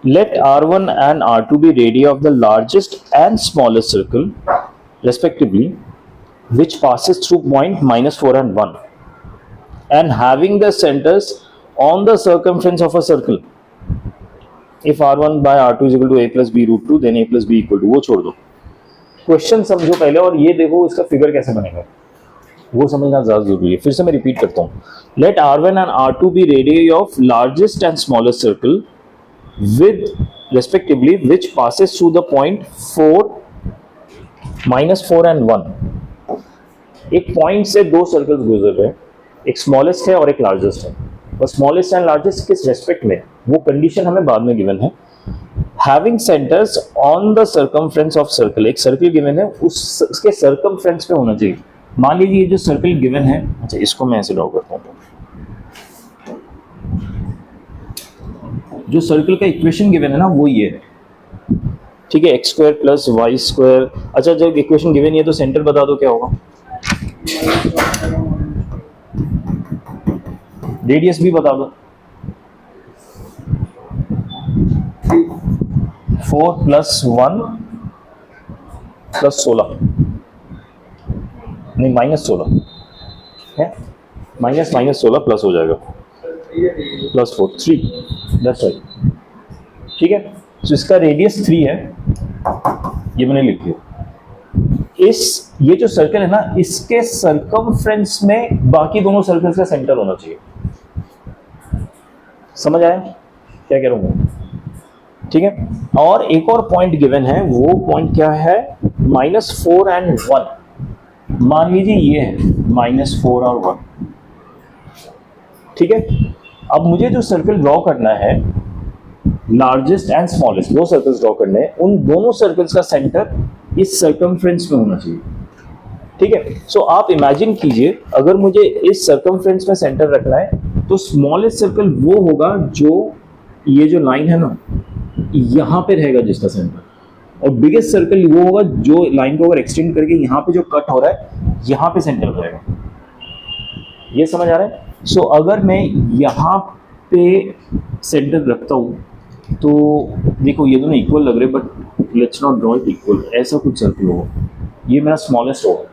Let R1 and R2 be radii of the largest and smallest circle, respectively, which passes through point -4 and 1, and having the centers on the circumference of a circle. If R1 by R2 is equal to a plus b root 2, then a plus b equal to, वो छोड़ दो, question समझो पहले और ये देखो इसका figure कैसे बनेगा, वो समझना ज्यादा जरूरी है। फिर से मैं रिपीट करता हूँ। Let R1 and R2 be radii of largest and smallest circle, with respectively which passes through the point 4, -4 and 1। एक पॉइंट से दो सर्कल्स गुजर रहे हैं, एक स्मॉलेस्ट है और एक लार्जेस्ट है, और स्मॉलेस्ट एंड लार्जेस्ट किस रेस्पेक्ट में, वो कंडीशन हमें बाद में गिवन है। Having centres on the circumference of circle, एक सर्कल गिवन है, उसके सर्कमफ्रेंस पे होना चाहिए। मान लीजिए ये जो सर्कल गिवन है, अच्छा इसको मैं ऐसे ड्रॉ करता हूँ, जो सर्कल का इक्वेशन गिवन है ना वो ये है, ठीक है, x square plus y square. अच्छा जब इक्वेशन गिवन है तो सेंटर बता दो क्या होगा, रेडियस भी बता दो। 4 + 1 + 16 नहीं -16 है, -16 प्लस हो जाएगा +4 3, दैट्स राइट, ठीक है। तो इसका रेडियस 3 है, ये मैंने लिख दिया। ये जो सर्कल है ना, इसके सर्कमफ्रेंस में बाकी दोनों सर्कल्स का सेंटर होना चाहिए। समझ आया क्या कह रहा हूँ, ठीक है। और एक और पॉइंट गिवन है, वो पॉइंट क्या है, -4 and 1। मान लीजिए ये है -4 और 1, ठीक है। अब मुझे जो सर्कल ड्रॉ करना है, लार्जेस्ट एंड स्मॉलेस्ट दो सर्कल्स ड्रॉ करने हैं, उन दोनों सर्कल्स का सेंटर इस सर्कमफ्रेंस में होना चाहिए, ठीक है। सो आप इमेजिन कीजिए, अगर मुझे इस सर्कमफ्रेंस में सेंटर रखना है तो स्मॉलेस्ट सर्कल वो होगा जो ये जो लाइन है ना यहाँ पे रहेगा जिसका सेंटर, और बिगेस्ट सर्कल वो होगा जो लाइन को अगर एक्सटेंड करके यहाँ पे जो कट हो रहा है यहाँ पे सेंटर रहेगा। ये समझ आ रहा है? सो अगर मैं यहाँ पे सेंटर रखता हूँ तो देखो ये दोनों इक्वल लग रहे, but let's not draw it equal, ऐसा कुछ सर्कल होगा, ये मेरा स्मॉलेस्ट होगा,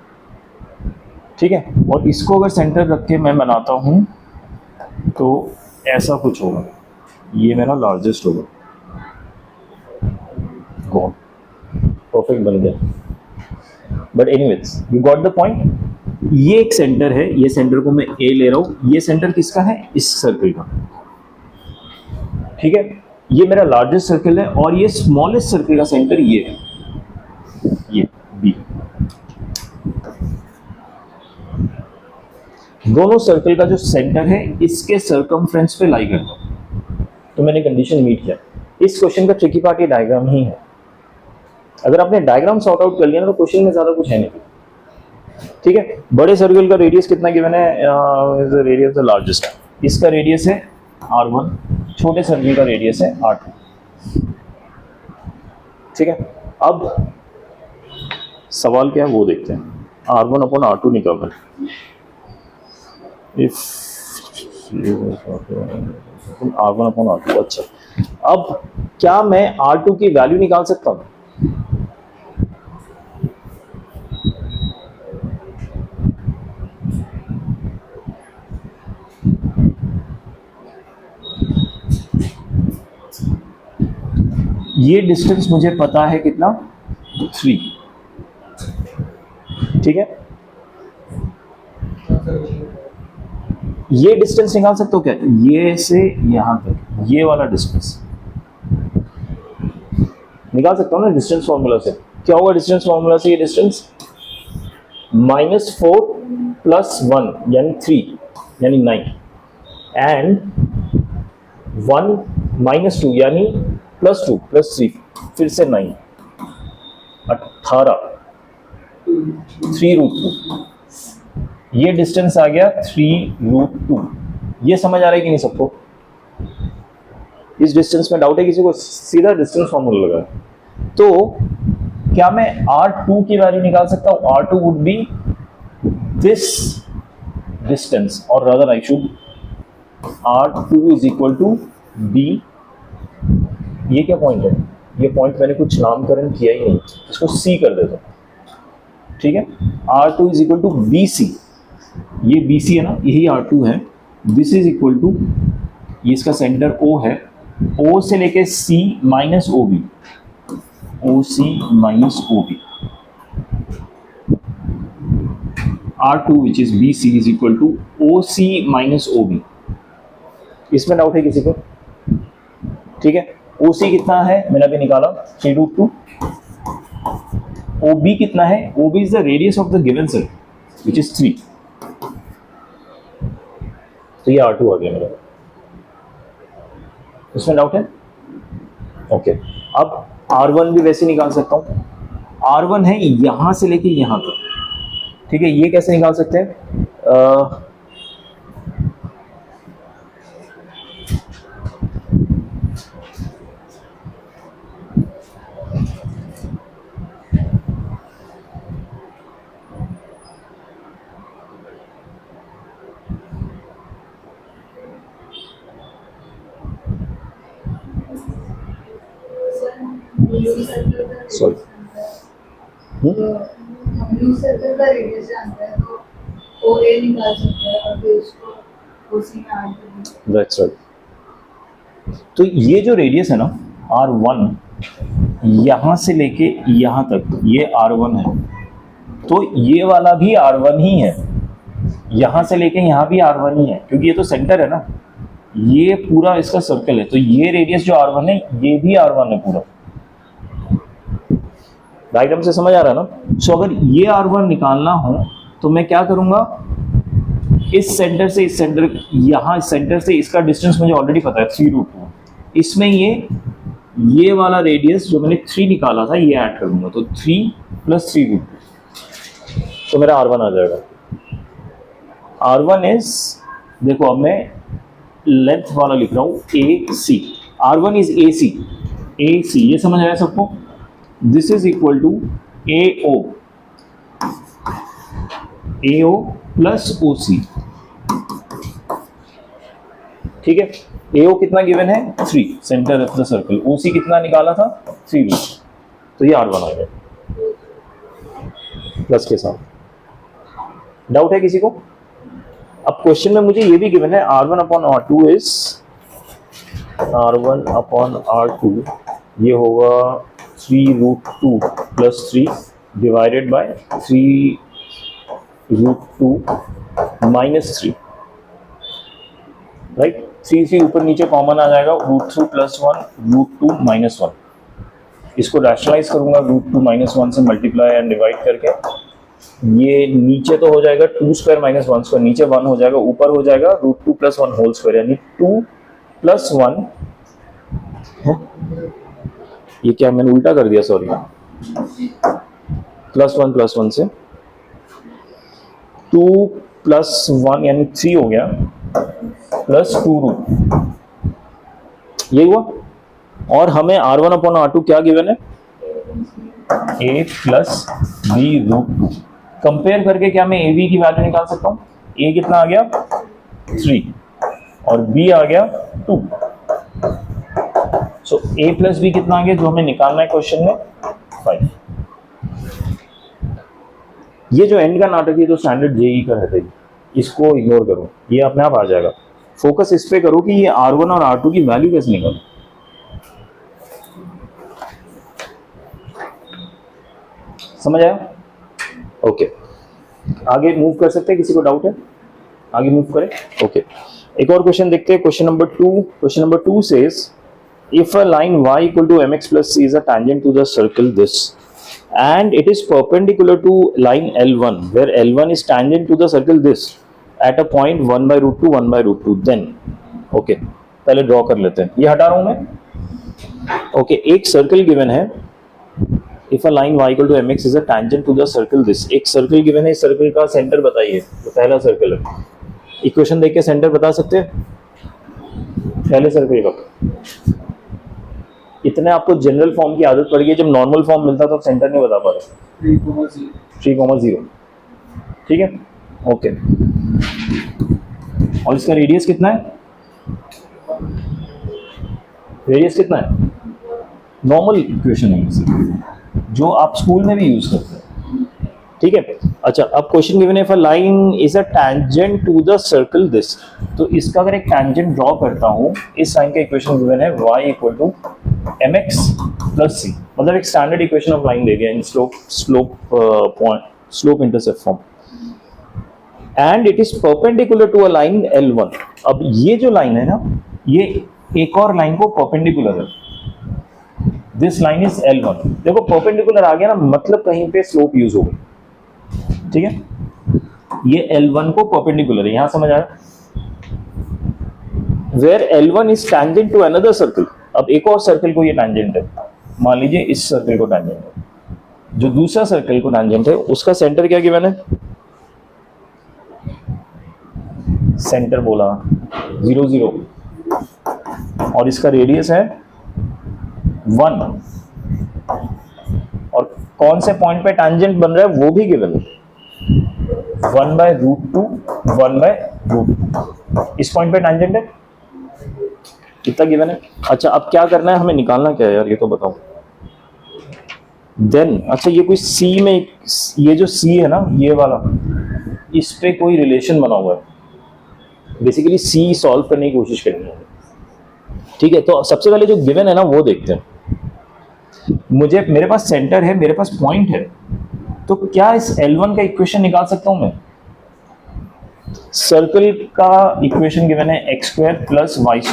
ठीक है। और इसको अगर सेंटर रख के मैं बनाता हूँ तो ऐसा कुछ होगा, ये मेरा लार्जेस्ट होगा। गॉड, परफेक्ट बन गया। But anyways you got the point. ये एक सेंटर है, ये सेंटर को मैं ए ले रहा हूं, ये सेंटर किसका है, इस सर्कल का, ठीक है। ये मेरा लार्जेस्ट सर्कल है और ये स्मॉलेस्ट सर्कल का सेंटर ये है, ये बी। दोनों सर्कल का जो सेंटर है इसके सर्कमफ्रेंस पे लाई करता हूं, तो मैंने कंडीशन मीट किया। इस क्वेश्चन का ट्रिकी पार्ट ये डायग्राम ही है। अगर आपने डायग्राम सॉर्ट आउट कर लिया ना तो क्वेश्चन में ज्यादा कुछ है नहीं, ठीक है। बड़े सर्कल का रेडियस कितना गिवन है, रेडियस द लार्जेस्ट, इसका रेडियस है R1, छोटे सर्कल का रेडियस है R2, ठीक है। अब सवाल क्या है वो देखते हैं। R1/R2 निकालना, इफ R1/R2, अच्छा। अब क्या मैं R2 की वैल्यू निकाल सकता हूं? ये डिस्टेंस मुझे पता है कितना, 3, ठीक है। ये डिस्टेंस निकाल सकते हो क्या, ये से यहां तक, ये वाला डिस्टेंस निकाल सकता हूं ना डिस्टेंस फॉर्मूला से। क्या होगा डिस्टेंस फॉर्मूला से, ये डिस्टेंस -4 + 1 यानी 3 यानी 9, एंड 1 - 2 यानी +2 + 3 फिर से 9, 18, 3√2। ये डिस्टेंस आ गया 3√2, ये समझ आ रहा है कि नहीं सबको? इस डिस्टेंस में डाउट है किसी को? सीधा डिस्टेंस फॉर्मूला लगा है। तो क्या मैं R2 की वैल्यू निकाल सकता हूं? R2 would be this distance, और rather I should R2 is equal to B। ये क्या पॉइंट है? ये पॉइंट मैंने कुछ नामकरण किया ही नहीं, इसको C कर देता हूं, ठीक है। R2 is equal to BC, ये BC है ना, यही R2 है। दिस इज इक्वल टू, ये इसका सेंटर O है, O से लेके C minus OB, OC minus OB। R2 which is BC is equal to OC minus OB। इसमें डाउट है किसी को? ठीक है। OC कितना है मैंने अभी निकाला, 3√2। OB कितना है? OB is the radius of the given circle which is 3। तो ये R2 आ गया मेरा, इसमें डाउट है? ओके। अब R1 भी वैसे निकाल सकता हूं। R1 है यहां से लेके यहां तक, ठीक है। ये कैसे निकाल सकते हैं? सॉरी, ब्लू सर्कल का रेडियस जानता है तो OA निकाल सकते हैं और फिर उसको OC में ऐड कर देंगे। That's right. तो ये जो रेडियस है ना R1, यहां से लेके यहां तक ये R1 है, तो ये वाला भी R1 ही है, यहां से लेके यहां भी R1 ही है, क्योंकि ये तो सेंटर है ना, ये पूरा इसका सर्कल है। तो ये रेडियस जो R1 है ये भी R1 है पूरा। डायग्राम से समझ आ रहा है ना? सो अगर ये R1 निकालना हो तो मैं क्या करूंगा, इस सेंटर से इस सेंटर, यहां इस सेंटर से इसका डिस्टेंस मुझे ऑलरेडी पता है 3√2। इसमें ये वाला रेडियस जो मैंने 3 निकाला था ये ऐड कर दूंगा, तो 3 + 3√2, तो मेरा R1 आ जाएगा। R1 इज, देखो अब मैं लेंथ वाला लिख रहा हूं AC। R1 इज AC, ये समझ आया सबको? This is equal to AO plus OC, ठीक है। AO कितना गिवन है? 3, centre of the circle. OC कितना निकाला था? 3, तो ये R1 आ गया प्लस के साथ। डाउट है किसी को? अब क्वेश्चन में मुझे ये भी गिवन है R1/R2 इज, R1/R2 ये होगा 3√2 + 3 डिवाइडेड बाय 3√2 - 3, राइट। 3 ऊपर नीचे कॉमन आ जाएगा, √3 + 1 √2 - 1। इसको रैशनलाइज करूंगा, √2 - 1 से मल्टीप्लाई एंड डिवाइड करके, ये नीचे तो हो जाएगा 2² - 1², नीचे 1 हो जाएगा, ऊपर हो जाएगा √2 + 1 होल स्क्वायर, यानी 2 + 1 है? ये क्या मैंने उल्टा कर दिया, सॉरी। +1 से 2 + 1 यानी 3 हो गया, +2√, ये हुआ। और हमें R1/R2 क्या गिवन है? A + B√2। कंपेयर करके क्या मैं AB की वैल्यू निकाल सकता हूँ? A कितना आ गया? 3 और B आ गया 2। सो A + B कितना आ गया जो हमें निकालना है क्वेश्चन में? 5। ये जो एंड का नाटक है तो स्टैंडर्ड जेई का रहता है, इसको इग्नोर करो, ये अपने आप आ जाएगा। फोकस इस पे करो कि ये R1 और R2 की वैल्यू कैसे निकालो। समझ आया? ओके, आगे मूव कर सकते हैं, किसी को डाउट है? आगे मूव करें। ओके, एक और क्वेश्चन देखते हैं, question number 2। Question number 2 says if a line y equal to mx plus c is a tangent to the circle this, and it is perpendicular to line L1 where L1 is tangent to the circle this at a point 1/√2 1/√2, then okay, पहले draw कर लेते हैं, ये हटा रहा हूं मैं। Okay, एक सर्कल गिवन है, if a line y equal to mx is a tangent to the circle this, एक सर्कल गिवन है, इस सर्कल का सेंटर बताइए, तो पहला सर्कल है, इक्वेशन देख के सेंटर बता सकते हैं पहले सर्कल का? इतने आपको जनरल फॉर्म की आदत पड़ गई, जब नॉर्मल फॉर्म मिलता तो सेंटर नहीं बता पा रहे। 3,0 ठीक है, ओके। और इसका रेडियस कितना है? रेडियस कितना है? नॉर्मल इक्वेशन है इसे, जो आप स्कूल में भी यूज करते हैं। ठीक है, अच्छा अब क्वेश्चन गिवन है, if a line is a tangent to the circle this, तो इसका अगर एक टैंजेंट ड्रॉ करता हूं, इस लाइन का इक्वेशन गिवन है y equal to mx plus c, मतलब एक स्टैंडर्ड इक्वेशन ऑफ लाइन दे दिया in slope intercept form, and it is perpendicular to a line L1। अब ये जो लाइन है ना, ये एक और लाइन को परपेंडिकुलर है, दिस लाइन इज L1। देखो परपेंडिकुलर आ गया ना, मतलब कहीं पे स्लोप यूज हो गई, ठीक है, ये L1 को परपेंडिकुलर है, यहां समझ आया? Where L1 is tangent to another circle, अब एक और सर्कल को ये टैंजेंट है, मान लीजिए इस सर्कल को टैंजेंट है, जो दूसरा सर्कल को टैंजेंट है उसका सेंटर क्या गिवन है? सेंटर बोला 0 0, और इसका रेडियस है 1, और कौन से पॉइंट पे टैंजेंट बन रहा है वो भी गिवन है, 1/√2 1/√2, इस पॉइंट पे टैंजेंट है, कितना गिवन है? अच्छा अब क्या करना है, हमें निकालना क्या है यार, ये तो बताओ। देन अच्छा ये कोई सी में, ये जो सी है ना ये वाला, इस पे कोई रिलेशन बना हुआ है, बेसिकली सी सॉल्व करने की कोशिश करनी है। ठीक है, तो सबसे पहले जो गिवन है ना वो देखते हैं। मेरे पास सेंटर है, मेरे पास पॉइंट है, तो क्या इस L1 का इक्वेशन निकाल सकता हूं मैं? सर्कल का इक्वेशन गिवन है x² + y² =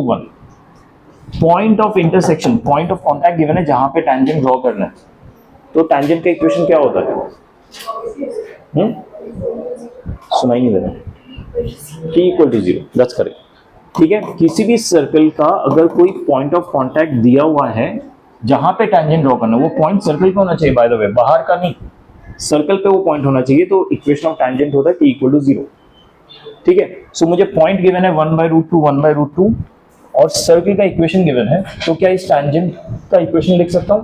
1। Point of intersection, point of contact given है जहां पे टैंजेंट ड्रॉ करना है, तो टैंजेंट का इक्वेशन क्या होता है? सुनाई नहीं दे रहा। t = 0, that's correct. ठीक है, किसी भी सर्कल का अगर कोई पॉइंट ऑफ कांटेक्ट दिया हुआ है जहां पे टैंजेंट ड्रॉ करना, वो पॉइंट सर्कल पे होना चाहिए, बाय द वे, बाहर का नहीं, सर्कल पे वो पॉइंट होना चाहिए, तो इक्वेशन ऑफ टैंजेंट होता है t = 0। ठीक है, सो मुझे पॉइंट गिवन है 1/√2 1/√2, और सर्कल का इक्वेशन गिवन है, तो क्या इस टैंजेंट का इक्वेशन लिख सकता हूं?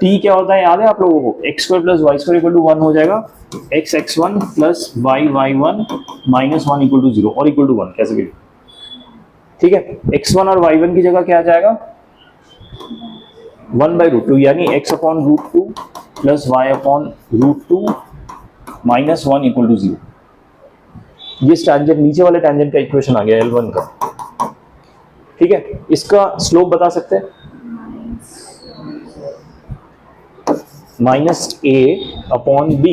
t क्या होता है याद है आप लोगों को? x² + y² = 1 हो जाएगा, x(x1) + y(y1) - 1 = 0 और = 1, कैसे भी। ठीक है, x1 और y1 की जगह क्या आ जाएगा? 1/√2, यानी x/√2 + y/√2 - 1 = 0। ये टैंजेंट, नीचे वाले टैंजेंट का इक्वेशन आ गया L1 का। ठीक है, इसका स्लोप बता सकते हैं? -a/b,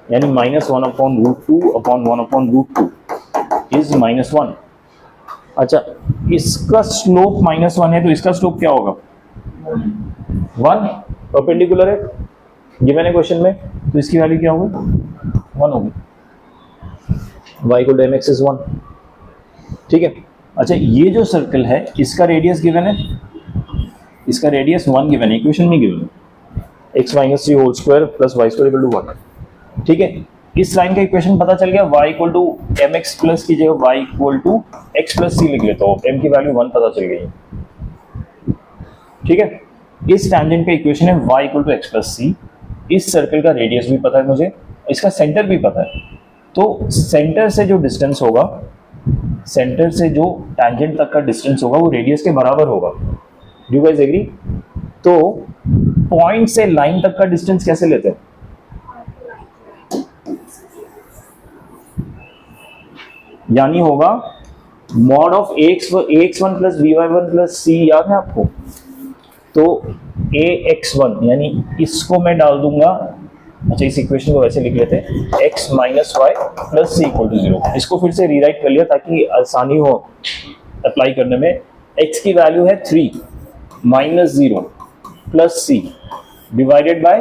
यानी -1/√2/1/√2 इज -1। अच्छा इसका स्लोप -1 है, तो इसका स्लोप क्या होगा? 1, परपेंडिकुलर है गिवन है क्वेश्चन में, तो इसकी वैल्यू क्या होगी? 1 होगी। y = mx = 1। ठीक है, अच्छा ये जो सर्कल है इसका रेडियस गिवन है, इसका रेडियस 1 गिवन है, इक्वेशन में गिवन है, x - 3 होल स्क्वायर + y² = 1। ठीक है, इस लाइन का इक्वेशन पता चल गया, y = mx प्लस की जगह y = x + c लिख लेता हूँ, m की वैल्यू 1 पता चल गई। ठीक है, इस टैंजेंट का इक्वेशन है y = x + c, इस सर्कल का रेडियस भी पता है मुझे, इसका सेंटर भी पता है, तो सेंटर से जो डिस्टेंस होगा, सेंटर से जो टैंजेंट तक का डिस्टेंस होगा वो रेडियस के बराबर होगा। Do you guys agree? तो पॉइंट से लाइन तक का डिस्टेंस कैसे लेते हैं? यानी होगा mod of ax1 + by1 + c, याद है आपको? तो ax1 यानी इसको मैं डाल दूंगा, अच्छा इस इक्वेशन को वैसे लिख लेते हैं, x - y + c = 0। इसको फिर से रीराइट कर लिया ताकि आसानी हो अप्लाई करने में। x की वैल्यू है 3 - 0 + c divided by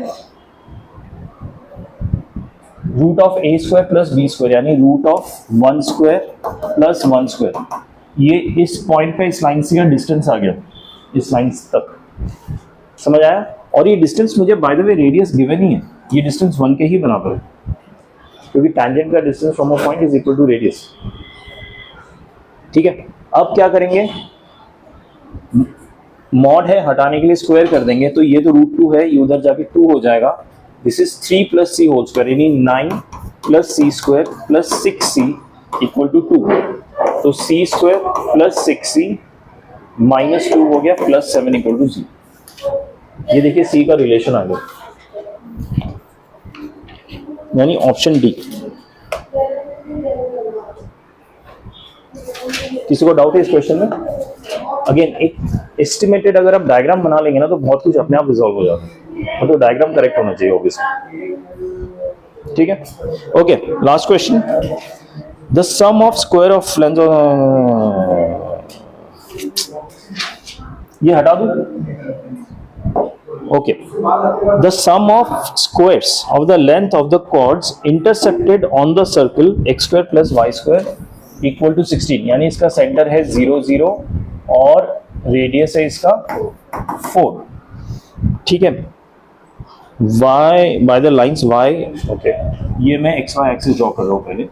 √(a² + b²), यानी √(1² + 1²। ये इस पॉइंट पे इस लाइन से का डिस्टेंस आ गया, इस लाइन तक, समझ आया? और ये डिस्टेंस मुझे by the way radius given ही है, ये डिस्टेंस 1 के ही बराबर है। क्योंकि टैंजेंट का distance from a point is equal to radius. ठीक है, अब क्या करेंगे, मॉड है हटाने के लिए स्क्वायर कर देंगे, तो ये तो √2 है, ये उधर जाके 2 हो जाएगा। This is 3 + c whole square, यानी 9 + c² + 6c = 2। तो c² + 6c -2 हो गया +7 = 0। ये देखिए c का रिलेशन आ गया, यानी ऑप्शन डी। किसी को डाउट है इस क्वेश्चन में? अगेन एक एस्टिमेटेड अगर आप डायग्राम बना लेंगे ना तो बहुत कुछ अपने आप रिजॉल्व हो जाता है, मतलब डायग्राम करेक्ट होना चाहिए ऑब्वियसली। ठीक है, okay, last question. The sum of square of length, ये हटा दूं? Okay, the sum of squares of the length of the chords intercepted on the circle x² + y² = 16, यानी इसका सेंटर है 0 0 और रेडियस है इसका 4। ठीक है, y by the lines y, okay, ये मैं xy एक्सिस ड्रॉ कर रहा हूं पहले।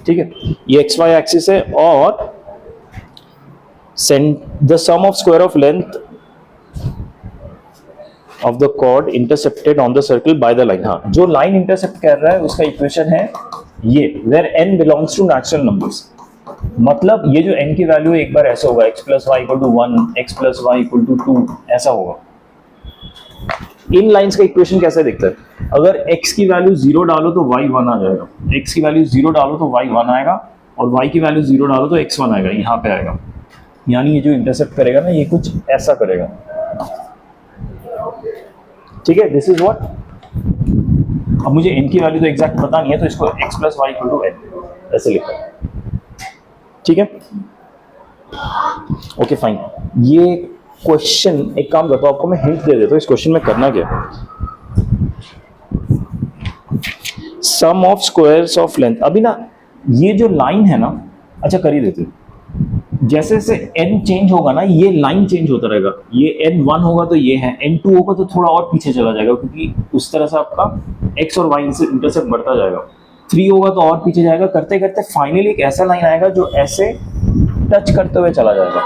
ठीक है, ये xy एक्सिस है और the sum of square of length of the chord intercepted on the circle by the line. हाँ, जो लाइन इंटरसेप्ट कर रहा है उसका इक्वेशन है ये, where n belongs to natural numbers. मतलब ये जो n की वैल्यू एक बार ऐसे होगा, x + y = 1, x + y = 2, ऐसा होगा। इन लाइंस का इक्वेशन कैसे दिखता है? अगर x की वैल्यू 0 डालो तो y 1 आ जाएगा, x की वैल्यू 0 डालो तो y 1 आएगा, और y की वैल्यू 0 डालो तो x 1 आएगा, यहाँ पे आएगा। यानी ये जो इंटरसेप्ट करेगा ना, ये कुछ ऐसा करेगा। ठीक है, दिस इज व्हाट। अब मुझे n की वैल्यू तो एग्जैक्ट पता नहीं है, तो इसको x + y = n ऐसे लिखा है। ठीक है, ओके फाइन। ये क्वेश्चन, एक काम करता हूं, आपको मैं हिंट दे देता हूं इस क्वेश्चन में करना क्या। सम ऑफ स्क्वायर्स ऑफ लेंथ, अभी ना ये जो लाइन है ना, अच्छा कर ही देते हैं। जैसे जैसे n चेंज होगा ना, ये लाइन चेंज होता रहेगा। ये n1 होगा तो ये है, n2 होगा तो थोड़ा और पीछे चला जाएगा, क्योंकि उस तरह से आपका x और y से इंटरसेप्ट बढ़ता जाएगा। 3 होगा तो और पीछे जाएगा, करते करते फाइनली एक ऐसा लाइन आएगा जो ऐसे टच करते हुए चला जाएगा,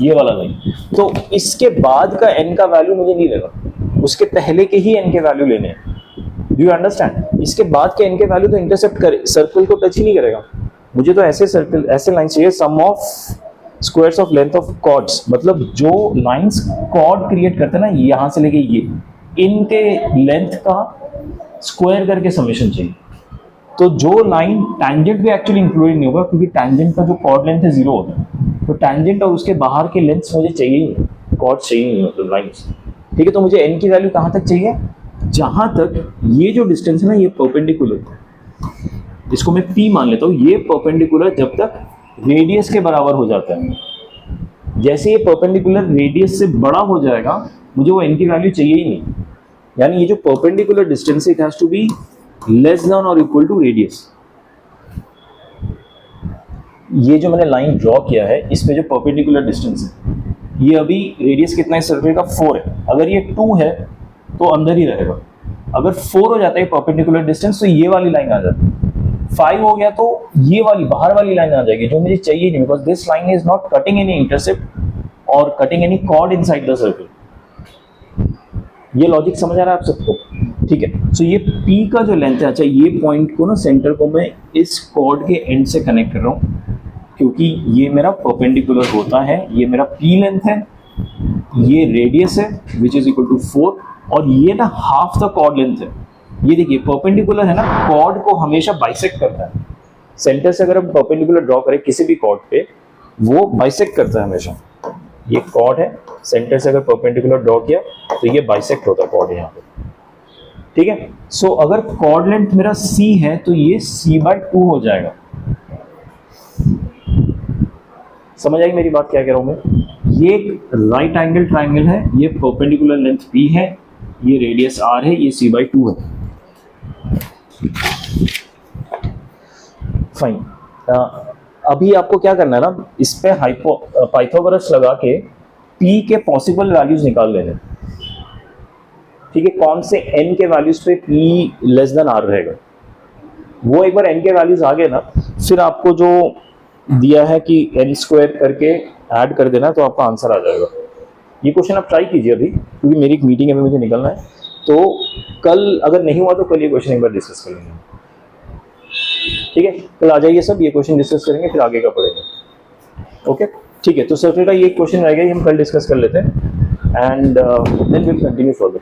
ये वाला लाइन। तो इसके बाद का n का वैल्यू मुझे नहीं लेना, उसके पहले के ही n के वैल्यू लेने हैं। Do you understand? इसके बाद के n के वैल्यू तो इंटरसेप्ट करे, सर्कल को टच ही नहीं करेगा। मुझे तो ऐसे सर्कल, ऐसे लाइन चाहिए। Sum of squares of length of chords, मतलब जो लाइंस कॉर्ड क्रिएट करते हैं ना, यहाँ से लेके ये, इनके लेंथ का स्क्वायर करके समेशन चाहिए। तो जो लाइन टैंजेंट भी एक्चुअली इंक्लूडेड नहीं होगा, क्योंकि टैंजेंट का जो कॉर्ड लेंथ है 0 होता है, तो टैंजेंट और उसके बाहर के लेंथ्स मुझे चाहिए ही नहीं, कॉर्ड चाहिए नहीं, मतलब लाइंस। ठीक है, तो मुझे n की वैल्यू कहाँ तक चाहिए? जहां तक ये जो डिस्टेंस है ना, ये परपेंडिकुलर, इसको मैं p मान लेता हूँ, ये परपेंडिकुलर जब तक रेडियस के बराबर हो जाता है। जैसे ये परपेंडिकुलर रेडियस से बड़ा हो जाएगा, मुझे वो n की वैल्यू चाहिए ही नहीं। यानी ये जो परपेंडिकुलर डिस्टेंस है, it has to be less than और इक्वल टू रेडियस। ये जो मैंने लाइन ड्रॉ किया है, इस पे जो परपेंडिकुलर डिस्टेंस है, ये अभी रेडियस कितना है सर्कल का? 4 है। अगर ये 2 है तो अंदर ही रहेगा। अगर 4 हो जाता है परपेंडिकुलर डिस्टेंस, तो ये वाली लाइन आ जाती है। 5 हो गया तो ये वाली बाहर वाली लाइन आ जाएगी, जो मुझे चाहिए नहीं, because this line is not cutting any intercept और cutting any chord inside the circle. ये लॉजिक समझ आ रहा है आप सबको? ठीक है, सो ये P का जो लेंथ है, अच्छा ये पॉइंट को ना, सेंटर को मैं इस कॉर्ड के एंड से कनेक्ट कर रहा हूँ, क्योंकि ये मेरा परपेंडिकुलर होता है। ये मेरा P लेंथ है, ये रेडियस है विच इज इक्वल टू 4, और ये ना हाफ द कॉर्ड लेंथ है। ये देखिए परपेंडिकुलर है ना, कॉर्ड को हमेशा बाइसेक्ट करता है। सेंटर से अगर हम परपेंडिकुलर ड्रॉ करें किसी भी कॉर्ड पे, वो बाइसेक्ट करता है हमेशा। ये कॉर्ड है, सेंटर से अगर परपेंडिकुलर ड्रॉ किया तो ये बाइसेक्ट होता है कॉर्ड यहाँ पे। ठीक है, सो अगर कॉर्ड लेंथ मेरा c है तो ये c/2 हो जाएगा। समझ आई मेरी बात क्या कह रहा हूं मैं? ये एक राइट एंगल ट्राइंगल है, ये परपेंडिकुलर लेंथ p है, ये रेडियस r है, ये c/2 है। फाइन, अभी आपको क्या करना है ना, इस पे पाइथागोरस लगा के p के पॉसिबल वैल्यूज निकाल लेने। ठीक है, कौन से n के वैल्यूज पे p लेस देन r रहेगा। वो एक बार n के वैल्यूज आ गए ना, फिर आपको जो दिया है कि n स्क्वायर करके ऐड कर देना, तो आपका आंसर आ जाएगा। ये क्वेश्चन आप ट्राई कीजिए अभी, क्योंकि मेरी एक मीटिंग है, अभी मुझे निकलना है। तो कल अगर नहीं हुआ तो कल ये क्वेश्चन एक बार डिस्कस कर लेंगे, ठीक है। कल आ जाइए सब, ये क्वेश्चन डिस्कस करेंगे, फिर आगे का पढ़ेंगे। ओके, ठीक है। तो सर्कल का ये क्वेश्चन रह गया, हम कल डिस्कस कर लेते हैं, and then will continue further.